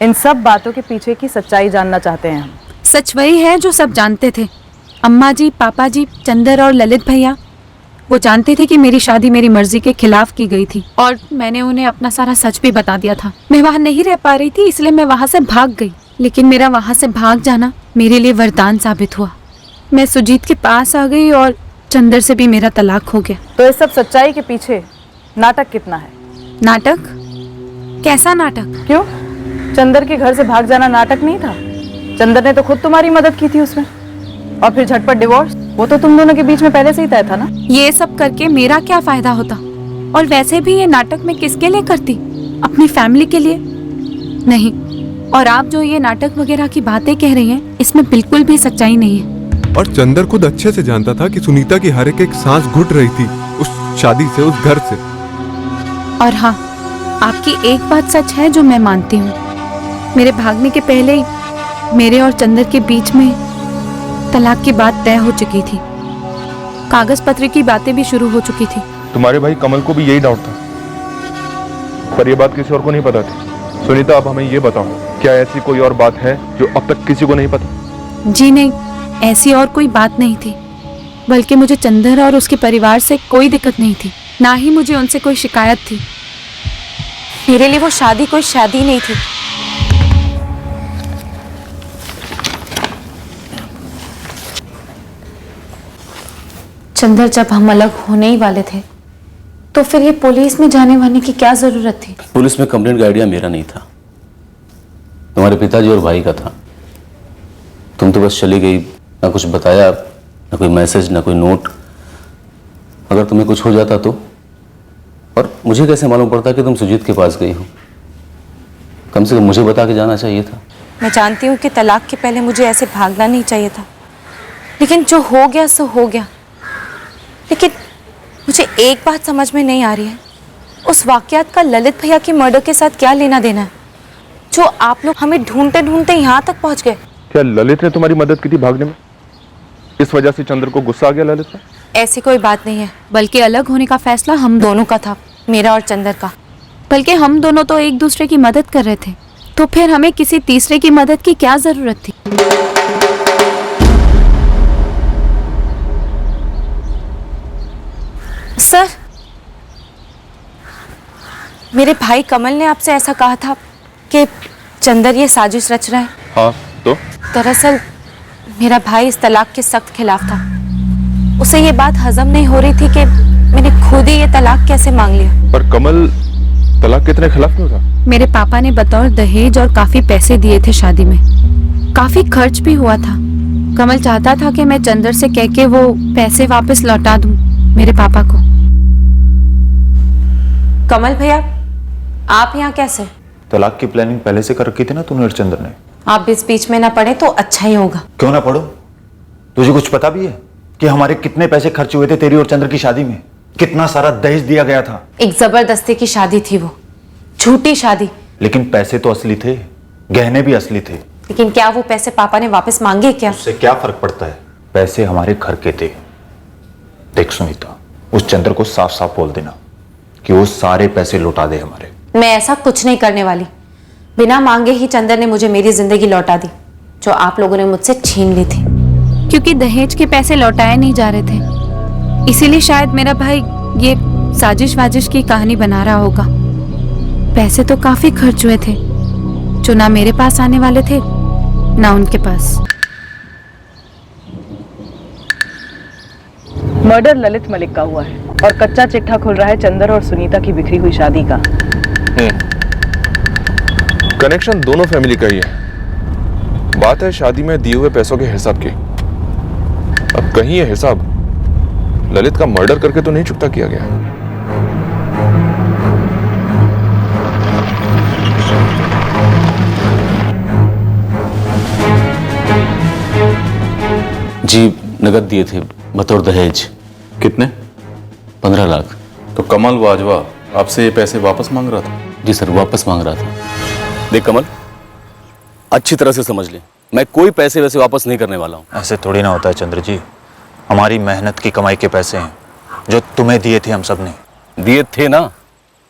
इन सब बातों के पीछे की सच्चाई जानना चाहते हैं हम। सच वही है जो सब जानते थे। अम्मा जी, पापा जी, चंदर और ललित भैया, वो जानते थे कि मेरी शादी मेरी मर्जी के खिलाफ की गई थी और मैंने उन्हें अपना सारा सच भी बता दिया था। मैं वहाँ नहीं रह पा रही थी, इसलिए मैं वहाँ से भाग गई। लेकिन मेरा वहाँ से भाग जाना मेरे लिए वरदान साबित हुआ। मैं सुजीत के पास आ गई और चंदर से भी मेरा तलाक हो गया। तो इस सब सच्चाई के पीछे नाटक कितना है? नाटक? कैसा नाटक? क्यों, चंदर के घर से भाग जाना नाटक नहीं था? चंदर ने तो खुद तुम्हारी मदद की थी उसमें, और फिर झटपट डिवोर्स, वो तो तुम दोनों के बीच में पहले से ही तय था ना। ये सब करके मेरा क्या फायदा होता? और वैसे भी ये नाटक मैं किसके लिए करती? अपनी फैमिली के लिए नहीं। और आप जो ये नाटक वगैरह की बातें कह रही हैं, इसमें बिल्कुल भी सच्चाई नहीं है। और चंदर खुद अच्छे से जानता था कि सुनीता की हर एक सांस घुट रही थी उस शादी से, उस घर से। और हाँ, आपकी एक बात सच है जो मैं मानती हूँ, मेरे भागने के पहले ही मेरे और चंदर के बीच में तलाक की बात तय हो चुकी थी। कागज पत्र की बातें भी शुरू हो चुकी थी। तुम्हारे भाई कमल को भी यही डाउट था, पर यह बात किसी और को नहीं पता थी। सुनीता, अब हमें ये बताओ, क्या ऐसी कोई और बात है जो अब तक किसी को नहीं पता? जी नहीं, ऐसी और कोई बात नहीं थी, बल्कि मुझे चंदर और उसके परिवार से कोई दिक्कत नहीं थी, ना ही मुझे उनसे कोई शिकायत थी। मेरे लिए वो शादी कोई शादी नहीं थी। चंदर, जब हम अलग होने ही वाले थे तो फिर ये पुलिस में जाने वाने की क्या जरूरत थी? पुलिस में कंप्लेंट का आइडिया मेरा नहीं था, तुम्हारे पिताजी और भाई का था। तुम तो बस चली गई, ना कुछ बताया, ना कोई मैसेज, ना कोई नोट। अगर तुम्हें कुछ हो जाता तो? और मुझे कैसे मालूम पड़ता कि तुम सुजीत के पास गई हो? कम से कम मुझे बता के जाना चाहिए था। मैं जानती हूँ कि तलाक के पहले मुझे ऐसे भागना नहीं चाहिए था, लेकिन जो हो गया सो हो गया। लेकिन मुझे एक बात समझ में नहीं आ रही है, उस वाकयात का ललित भैया के मर्डर के साथ क्या लेना देना है, जो आप लोग हमें ढूंढते ढूंढते यहाँ तक पहुँच गए। क्या ललित ने तुम्हारी मदद की थी भागने में? इस वजह से चंद्र को गुस्सा आ गया ललित पर? ऐसी कोई बात नहीं है, बल्कि अलग होने का फैसला हम दोनों का था, मेरा और चंदर का। बल्कि हम दोनों तो एक दूसरे की मदद कर रहे थे, तो फिर हमें किसी तीसरे की मदद की क्या जरूरत थी? सर, मेरे भाई कमल ने आपसे ऐसा कहा था कि चंदर ये साजिश रच रहा है। हाँ, तो दरअसल मेरा भाई इस तलाक के सख्त खिलाफ था। उसे ये बात हजम नहीं हो रही थी कि मैंने खुद ही ये तलाक कैसे मांग लिया। पर कमल तलाक के इतने खिलाफ क्यों था? मेरे पापा ने बतौर दहेज और काफी पैसे दिए थे शादी में, काफी खर्च भी हुआ था। कमल चाहता था कि मैं चंदर से कह के वो पैसे वापस लौटा दूं मेरे पापा को। कमल भैया, आप यहाँ कैसे? तलाक की प्लानिंग पहले से कर रखी थी ना तूने और चंदर ने। आप इस बीच में ना पड़े तो अच्छा ही होगा। क्यों ना पढ़ो? तुझे कुछ पता भी है कि हमारे कितने पैसे खर्च हुए थे तेरी और चंद्र की शादी में? कितना सारा दहेज दिया गया था। एक जबरदस्ती की शादी थी वो, झूठी शादी। लेकिन पैसे तो असली थे, गहने भी असली थे। लेकिन क्या वो पैसे पापा ने वापस मांगे क्या? उससे क्या फर्क पड़ता है? पैसे हमारे घर के थे। देख सुनीता, उस चंद्र को साफ साफ बोल देना कि वो सारे पैसे लौटा दे हमारे। मैं ऐसा कुछ नहीं करने वाली। बिना मांगे ही चंदर ने मुझे मेरी जिंदगी लौटा दी, जो आप लोगों ने मुझसे छीन ली थी। क्योंकि दहेज के पैसे लौटाए नहीं जा रहे थे, इसीलिए शायद मेरा भाई ये साजिश वाजिश की कहानी बना रहा होगा। पैसे तो काफी खर्च हुए थे, जो ना मेरे पास आने वाले थे ना उनके पास। मर्डर ललित मलिक का हुआ है और कच्चा चिट्ठा खुल रहा है चंदर और सुनीता की बिखरी हुई शादी का। कनेक्शन दोनों फैमिली का ही है। बात है शादी में दिए हुए पैसों के हिसाब की। अब कहीं ये हिसाब ललित का मर्डर करके तो नहीं चुकता किया गया? जी, नगद दिए थे बतौर दहेज। कितने? 15 लाख। तो कमल वाजवा आपसे ये पैसे वापस मांग रहा था? जी सर, वापस मांग रहा था। देख कमल, अच्छी तरह से समझ ले, मैं कोई पैसे वैसे वापस नहीं करने वाला हूँ। ऐसे थोड़ी ना होता है चंद्र जी, हमारी मेहनत की कमाई के पैसे हैं जो तुम्हें दिए थे। हम सब ने दिए थे ना,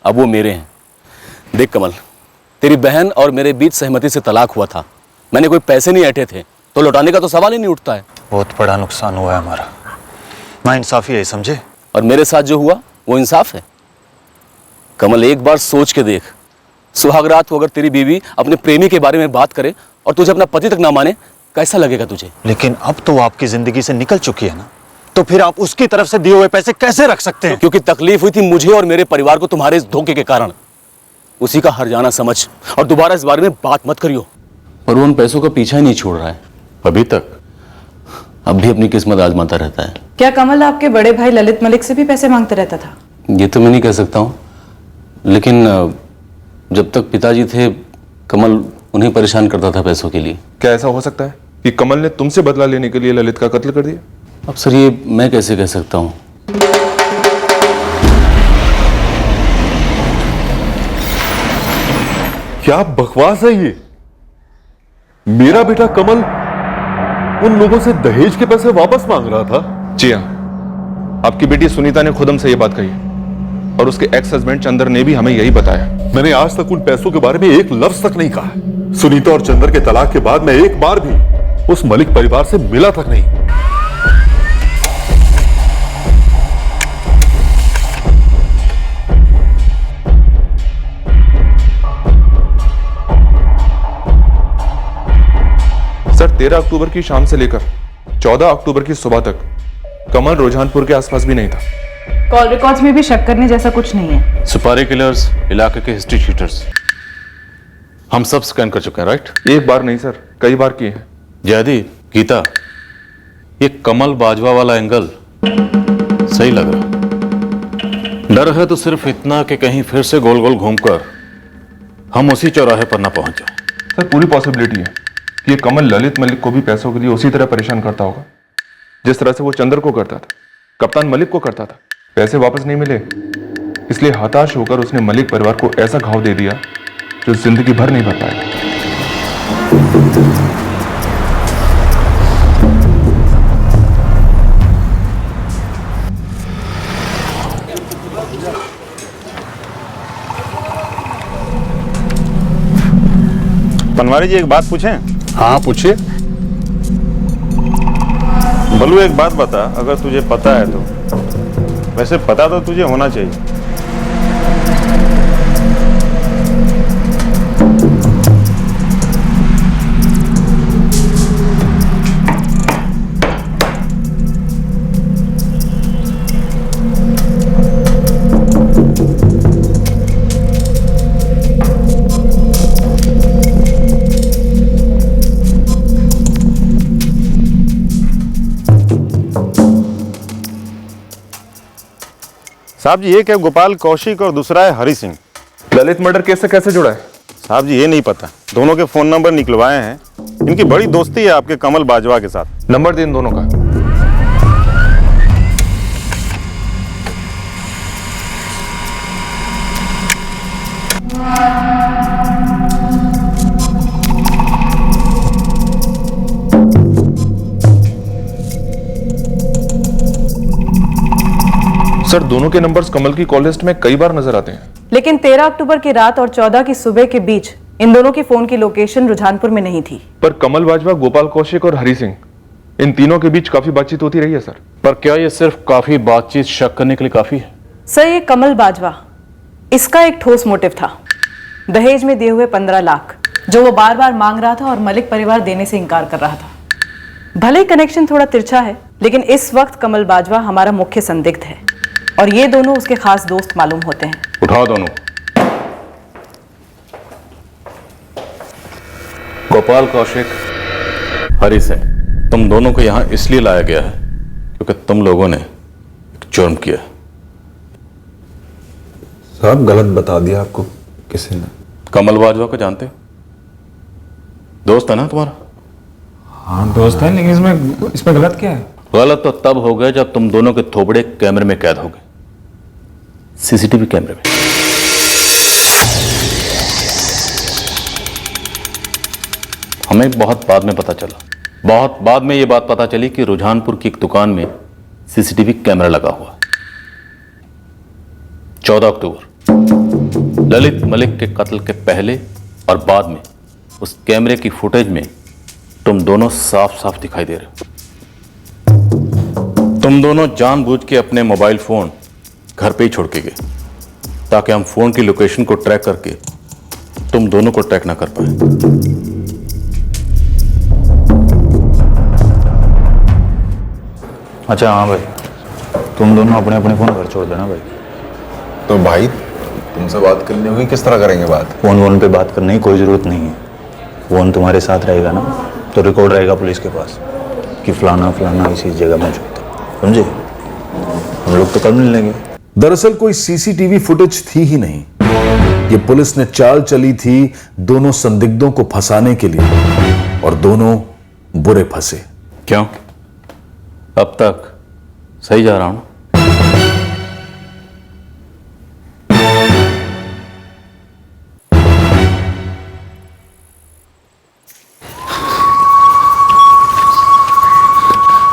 अब वो मेरे हैं। देख कमल, तेरी बहन और मेरे बीच सहमति से तलाक हुआ था, मैंने कोई पैसे नहीं ऐंठे थे, तो लौटाने का तो सवाल ही नहीं उठता है। बहुत बड़ा नुकसान हुआ है हमारा, नाइंसाफी है, समझे? और मेरे साथ जो हुआ वो इंसाफ है। कमल, एक बार सोच के देख, सुहाग रात को अगर तेरी बीवी अपने प्रेमी के बारे में बात करे और तुझे अपना पति तक ना माने, कैसा लगेगा तुझे? लेकिन अब तो वो आपकी जिंदगी से निकल चुकी है ना, तो फिर आप उसकी तरफ से दिए हुए पैसे कैसे रख सकते हैं? क्योंकि तकलीफ हुई थी मुझे और मेरे परिवार को तुम्हारे इस धोखे के कारण। उसी का हर्जाना समझ और दोबारा इस बारे में बात मत करियो। पर वो उन पैसों का पीछा ही नहीं छोड़ रहा है अभी तक। अब भी अपनी किस्मत आजमाता रहता है। क्या कमल आपके बड़े भाई ललित मलिक से भी पैसे मांगता रहता था? ये तो मैं नहीं कह सकता हूँ, लेकिन जब तक पिताजी थे कमल उन्हें परेशान करता था पैसों के लिए। क्या ऐसा हो सकता है कि कमल ने तुमसे बदला लेने के लिए ललित का कत्ल कर दिया? अब सर ये मैं कैसे कह सकता हूँ? क्या बकवास है ये? मेरा बेटा कमल उन लोगों से दहेज के पैसे वापस मांग रहा था। जी हाँ, आपकी बेटी सुनीता ने खुद हमसे ये बात कही और उसके एक्स हस्बैंड चंद्र ने भी हमें यही बताया। मैंने आज तक उन पैसों के बारे में एक लफ्ज तक नहीं कहा। सुनीता और चंद्र के तलाक के बाद मैं एक बार भी उस मलिक परिवार से मिला तक नहीं। सर 13 अक्टूबर की शाम से लेकर 14 अक्टूबर की सुबह तक कमल रुझानपुर के आसपास भी नहीं था। कॉल रिकॉर्ड्स में भी शक करने जैसा कुछ नहीं है। सुपारी किलर्स, इलाके के हिस्ट्री शीटर्स हम सब स्कैन कर चुके हैं, राइट? एक बार नहीं सर, कई बार किए हैं। जयदी, गीता, ये कमल बाजवा वाला एंगल सही लग रहा। डर है तो सिर्फ इतना कि कहीं फिर से गोल गोल घूमकर हम उसी चौराहे पर ना पहुंच जाए। सर पूरी पॉसिबिलिटी है कि ये कमल ललित मलिक को भी पैसों के लिए उसी तरह परेशान करता होगा जिस तरह से वो चंद्र को करता था, कप्तान मलिक को करता था। पैसे वापस नहीं मिले, इसलिए हताश होकर उसने मलिक परिवार को ऐसा घाव दे दिया जो जिंदगी भर नहीं भर पाएगा। पनवारी जी एक बात पूछें? हाँ पूछिए। बलू एक बात बता, अगर तुझे पता है तो। वैसे पता तो तुझे होना चाहिए। साहब जी, एक है गोपाल कौशिक और दूसरा है हरि सिंह। ललित मर्डर केस से कैसे जुड़ा है? साहब जी ये नहीं पता, दोनों के फोन नंबर निकलवाए हैं। इनकी बड़ी दोस्ती है आपके कमल बाजवा के साथ। नंबर दे इन दोनों का। सर दोनों के नंबर्स कमल की कॉल लिस्ट में कई बार नजर आते हैं, लेकिन 13 अक्टूबर की रात और 14 की सुबह के बीच इन दोनों की फोन की लोकेशन रुझानपुर में नहीं थी। पर कमल बाजवा, गोपाल कौशिक और हरि सिंह, इन तीनों के बीच काफी बातचीत होती रही है सर। पर क्या ये सिर्फ काफी बातचीत शक करने के लिए काफी है? सर ये कमल बाजवा, इसका एक ठोस मोटिव था। दहेज में दिए हुए 15 लाख जो वो बार बार मांग रहा था और मलिक परिवार देने से इनकार कर रहा था। भले ही कनेक्शन थोड़ा तिरछा है, लेकिन इस वक्त कमल बाजवा हमारा मुख्य संदिग्ध है और ये दोनों उसके खास दोस्त मालूम होते हैं। उठाओ दोनों। गोपाल कौशिक, हरि सिंह, तुम दोनों को यहां इसलिए लाया गया है क्योंकि तुम लोगों ने एक जुर्म किया। साहब गलत बता दिया आपको किसी ने। कमल बाजवा को जानते हो? दोस्त है ना तुम्हारा? हाँ दोस्त है, लेकिन इसमें गलत क्या है? गलत तो तब हो गया जब तुम दोनों के थोबड़े कैमरे में कैद हो गए, सीसीटीवी कैमरे में। हमें बहुत बाद में पता चला, बहुत बाद में यह बात पता चली कि रुझानपुर की एक दुकान में सीसीटीवी कैमरा लगा हुआ। 14 अक्टूबर ललित मलिक के कत्ल के पहले और बाद में उस कैमरे की फुटेज में तुम दोनों साफ साफ दिखाई दे रहे हो। तुम दोनों जानबूझ के अपने मोबाइल फोन घर पे ही छोड़ के गए ताकि हम फोन की लोकेशन को ट्रैक करके तुम दोनों को ट्रैक ना कर पाए। अच्छा हाँ भाई, तुम दोनों अपने अपने फोन घर छोड़ देना भाई। तो भाई तुमसे बात करनी होगी, किस तरह करेंगे बात? फोन पे बात करने की कोई जरूरत नहीं है। फोन तुम्हारे साथ रहेगा ना, तो रिकॉर्ड रहेगा पुलिस के पास कि फलाना फलाना इसी जगह मौजूद है, समझे? हम लोग तो कल मिल लेंगे। दरअसल कोई सीसीटीवी फुटेज थी ही नहीं। ये पुलिस ने चाल चली थी दोनों संदिग्धों को फंसाने के लिए, और दोनों बुरे फंसे। क्यों? अब तक सही जा रहा हूं ना?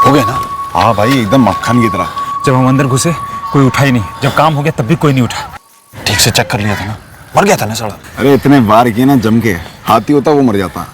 हो गया ना? हाँ भाई, एकदम मक्खन की तरह। जब हम अंदर घुसे कोई उठा ही नहीं, जब काम हो गया तब भी कोई नहीं उठा। ठीक से चेक कर लिया था ना? मर गया था ना साला? अरे इतने बार किए ना जम के, हाथी होता वो मर जाता।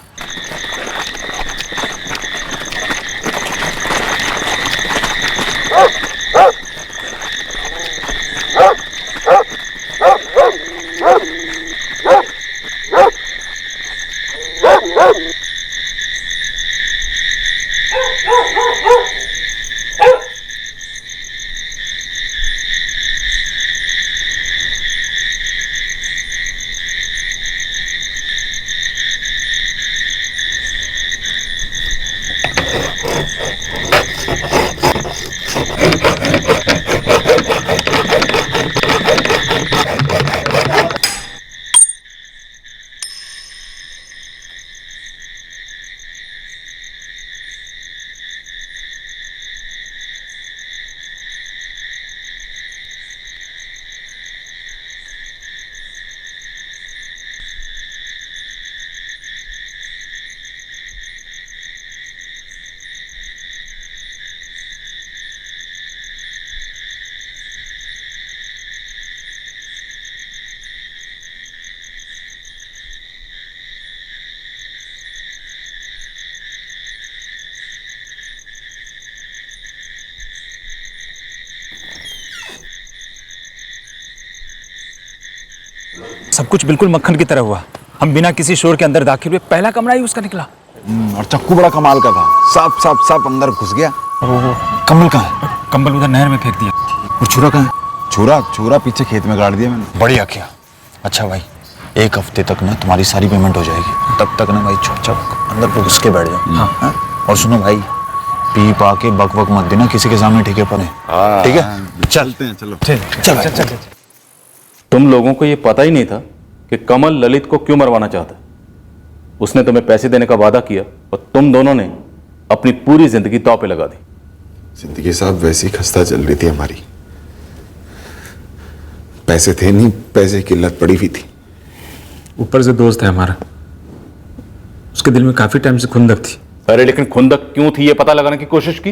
सब कुछ बिल्कुल मक्खन की तरह हुआ। हम बिना किसी शोर के अंदर दाखिल हुए, पहला कमरा ही उसका निकला। और चक्कू बड़ा कमाल का था, साफ साफ साफ अंदर घुस गया। कंबल कहाँ है? कंबल उधर नहर में फेंक दिया। और छुरा कहाँ है? छुरा पीछे खेत में गाड़ दिया मैंने। बढ़िया किया। अच्छा भाई, 1 हफ्ते तक ना तुम्हारी सारी पेमेंट हो जाएगी। तब तक ना भाई चुपचाप अंदर घुस के बैठ जाओ। हाँ? और सुनो भाई, पी पा के बक बक मत देना किसी के सामने, ठीक है? पने ठीक है? चलते हैं, चलो। चल। तुम लोगों को यह पता ही नहीं था कि कमल ललित को क्यों मरवाना चाहता है। उसने तुम्हें पैसे देने का वादा किया और तुम दोनों ने अपनी पूरी जिंदगी दांव पे लगा दी। जिंदगी साहब वैसी खस्ता चल रही थी हमारी, पैसे थे नहीं, पैसे की लत पड़ी हुई थी। ऊपर से दोस्त है हमारा, उसके दिल में काफी टाइम से खुंदक थी। अरे लेकिन खुंदक क्यों थी ये पता लगाने की कोशिश की?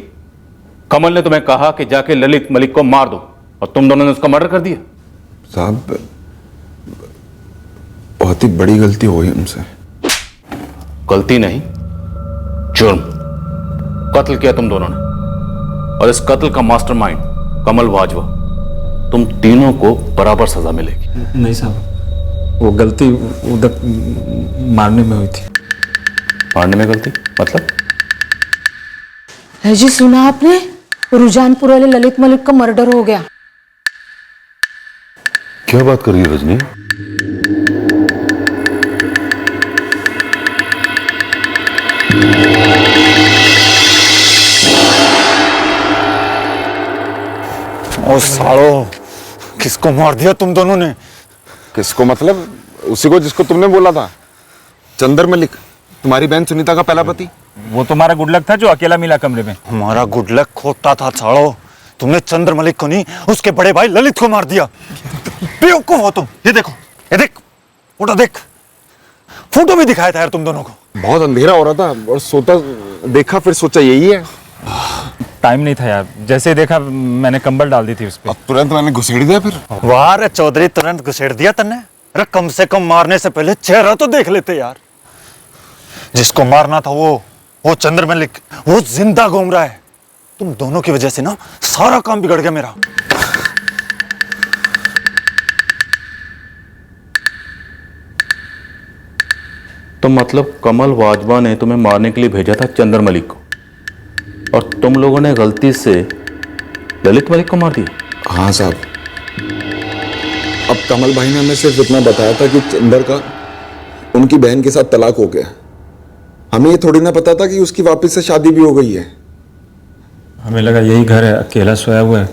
कमल ने तुम्हें कहा कि जाके ललित मलिक को मार दो और तुम दोनों ने उसका मर्डर कर दिया। साहब बहुत ही बड़ी गलती हुई हमसे। गलती नहीं, जुर्म। कत्ल किया तुम दोनों ने, और इस कत्ल का मास्टरमाइंड कमल वाजवा। तुम तीनों को बराबर सजा मिलेगी। नहीं साहब, वो गलती उधर मारने में हुई थी। मारने में गलती मतलब? है जी, सुना आपने? रुझानपुर वाले ललित मलिक का मर्डर हो गया। क्या बात कर रही है रजनी? ओ सालो, किसको मार दिया तुम दोनों ने? किसको मतलब? उसी को जिसको तुमने बोला था, चंदर मलिक, तुम्हारी बहन सुनीता का पहला पति। वो तुम्हारा गुड लक था जो अकेला मिला कमरे में। हमारा गुड लक खोटा था सालो। तुमने चंद्र मलिक को नहीं, उसके बड़े भाई ललित को मार दिया। बेवकूफ हो तुम। ये देखो, ये देख, फोटो देख। फोटो भी दिखाया था यार तुम दोनों को। बहुत अंधेरा हो रहा था और सोता देखा, फिर सोचा यही है। टाइम नहीं था यार, जैसे ही देखा मैंने कंबल डाल दी थी उस पे। तुरंत मैंने घुसेड़ दिया फिर। वाह रे चौधरी, तुरंत घुसेड़ दिया तन्ने। अरे कम से कम मारने से पहले चेहरा तो देख लेते यार। जिसको मारना था वो चंद्र मलिक, वो जिंदा घूम रहा है। तुम दोनों की वजह से ना सारा काम बिगड़ गया मेरा। तो मतलब कमल वाजवा ने तुम्हें मारने के लिए भेजा था चंद्र मलिक को, और तुम लोगों ने गलती से ललित मलिक को मार दिया? हाँ साहब, अब कमल भाई ने हमें सिर्फ इतना बताया था कि चंदर का उनकी बहन के साथ तलाक हो गया। हमें ये थोड़ी ना पता था कि उसकी वापस से शादी भी हो गई है। हमें लगा यही घर है, अकेला सोया हुआ है,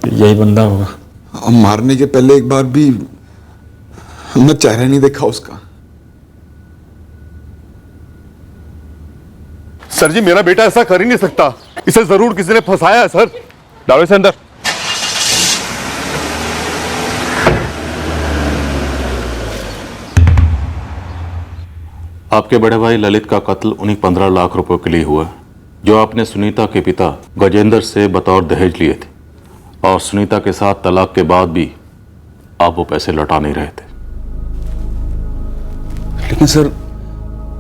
यही बंदा होगा। हम मारने के पहले एक बार भी हमने चेहरा नहीं देखा उसका। सर जी, मेरा बेटा ऐसा कर ही नहीं सकता, इसे जरूर किसी ने फंसाया है सर। डालो इसे अंदर। आपके बड़े भाई ललित का कत्ल उन्हीं 15 लाख रुपए के लिए हुआ जो आपने सुनीता के पिता गजेंद्र से बतौर दहेज लिए थे, और सुनीता के साथ तलाक के बाद भी आप वो पैसे लौटा नहीं रहे थे। लेकिन सर,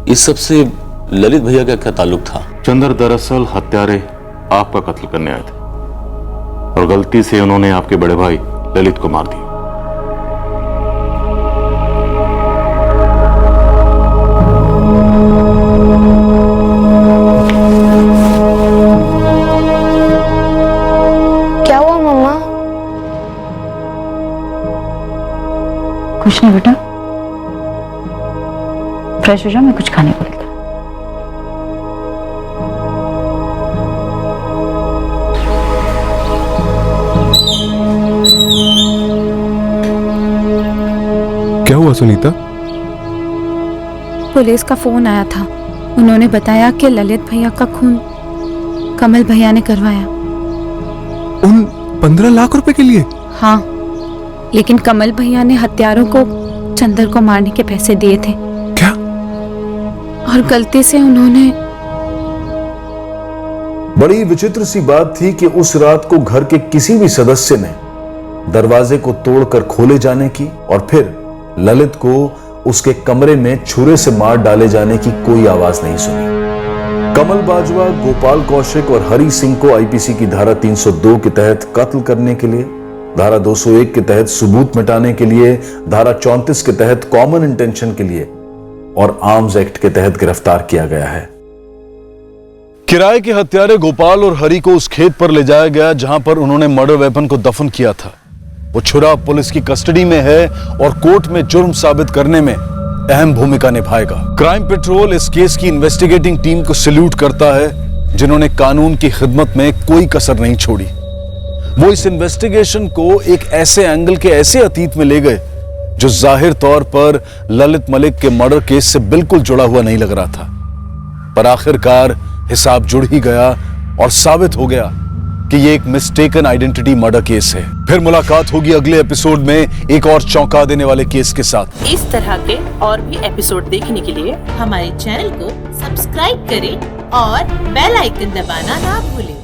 इस सब से ललित भैया का क्या ताल्लुक था? चंद्र दरअसल हत्यारे आपका कत्ल करने आए थे और गलती से उन्होंने आपके बड़े भाई ललित को मार दिया। क्या हुआ मम्मा? कुछ नहीं बेटा, फ्रेश हो जाओ, मैं कुछ खाने को लेकर। क्या हुआ सुनीता? पुलिस का फोन आया था, उन्होंने बताया कि ललित भैया का खून कमल भैया ने करवाया। उन 15 लाख रुपए के लिए? हाँ, लेकिन कमल भैया ने हत्यारों को चंदर को मारने के पैसे दिए थे। क्या? और गलती से उन्होंने। बड़ी विचित्र सी बात थी कि उस रात को घर के किसी भी सदस्य ने दरवाजे को तोड़कर खोले जाने की और फिर ललित को उसके कमरे में छुरे से मार डाले जाने की कोई आवाज नहीं सुनी। कमल बाजवा, गोपाल कौशिक और हरि सिंह को आईपीसी की धारा 302 के तहत कत्ल करने के लिए, धारा 201 के तहत सबूत मिटाने के लिए, धारा 34 के तहत कॉमन इंटेंशन के लिए और आर्म्स एक्ट के तहत गिरफ्तार किया गया है। किराए के हत्यारे गोपाल और हरि को उस खेत पर ले जाया गया जहां पर उन्होंने मर्डर वेपन को दफन किया था। वो छुरा पुलिस की कस्टडी में है और कोर्ट में जुर्म साबित करने में अहम भूमिका निभाएगा। क्राइम पेट्रोल इस केस की इन्वेस्टिगेटिंग टीम को सैल्यूट करता है जिन्होंने कानून की खिदमत में कोई कसर नहीं छोड़ी। वो इस इन्वेस्टिगेशन को एक ऐसे एंगल के ऐसे अतीत में ले गए जो जाहिर तौर पर ललित मलिक के मर्डर केस से बिल्कुल जुड़ा हुआ नहीं लग रहा था, पर आखिरकार हिसाब जुड़ ही गया और साबित हो गया कि ये एक मिस्टेकन आइडेंटिटी मर्डर केस है। फिर मुलाकात होगी अगले एपिसोड में एक और चौंका देने वाले केस के साथ। इस तरह के और भी एपिसोड देखने के लिए हमारे चैनल को सब्सक्राइब करें और बेल आइकन दबाना ना भूलें।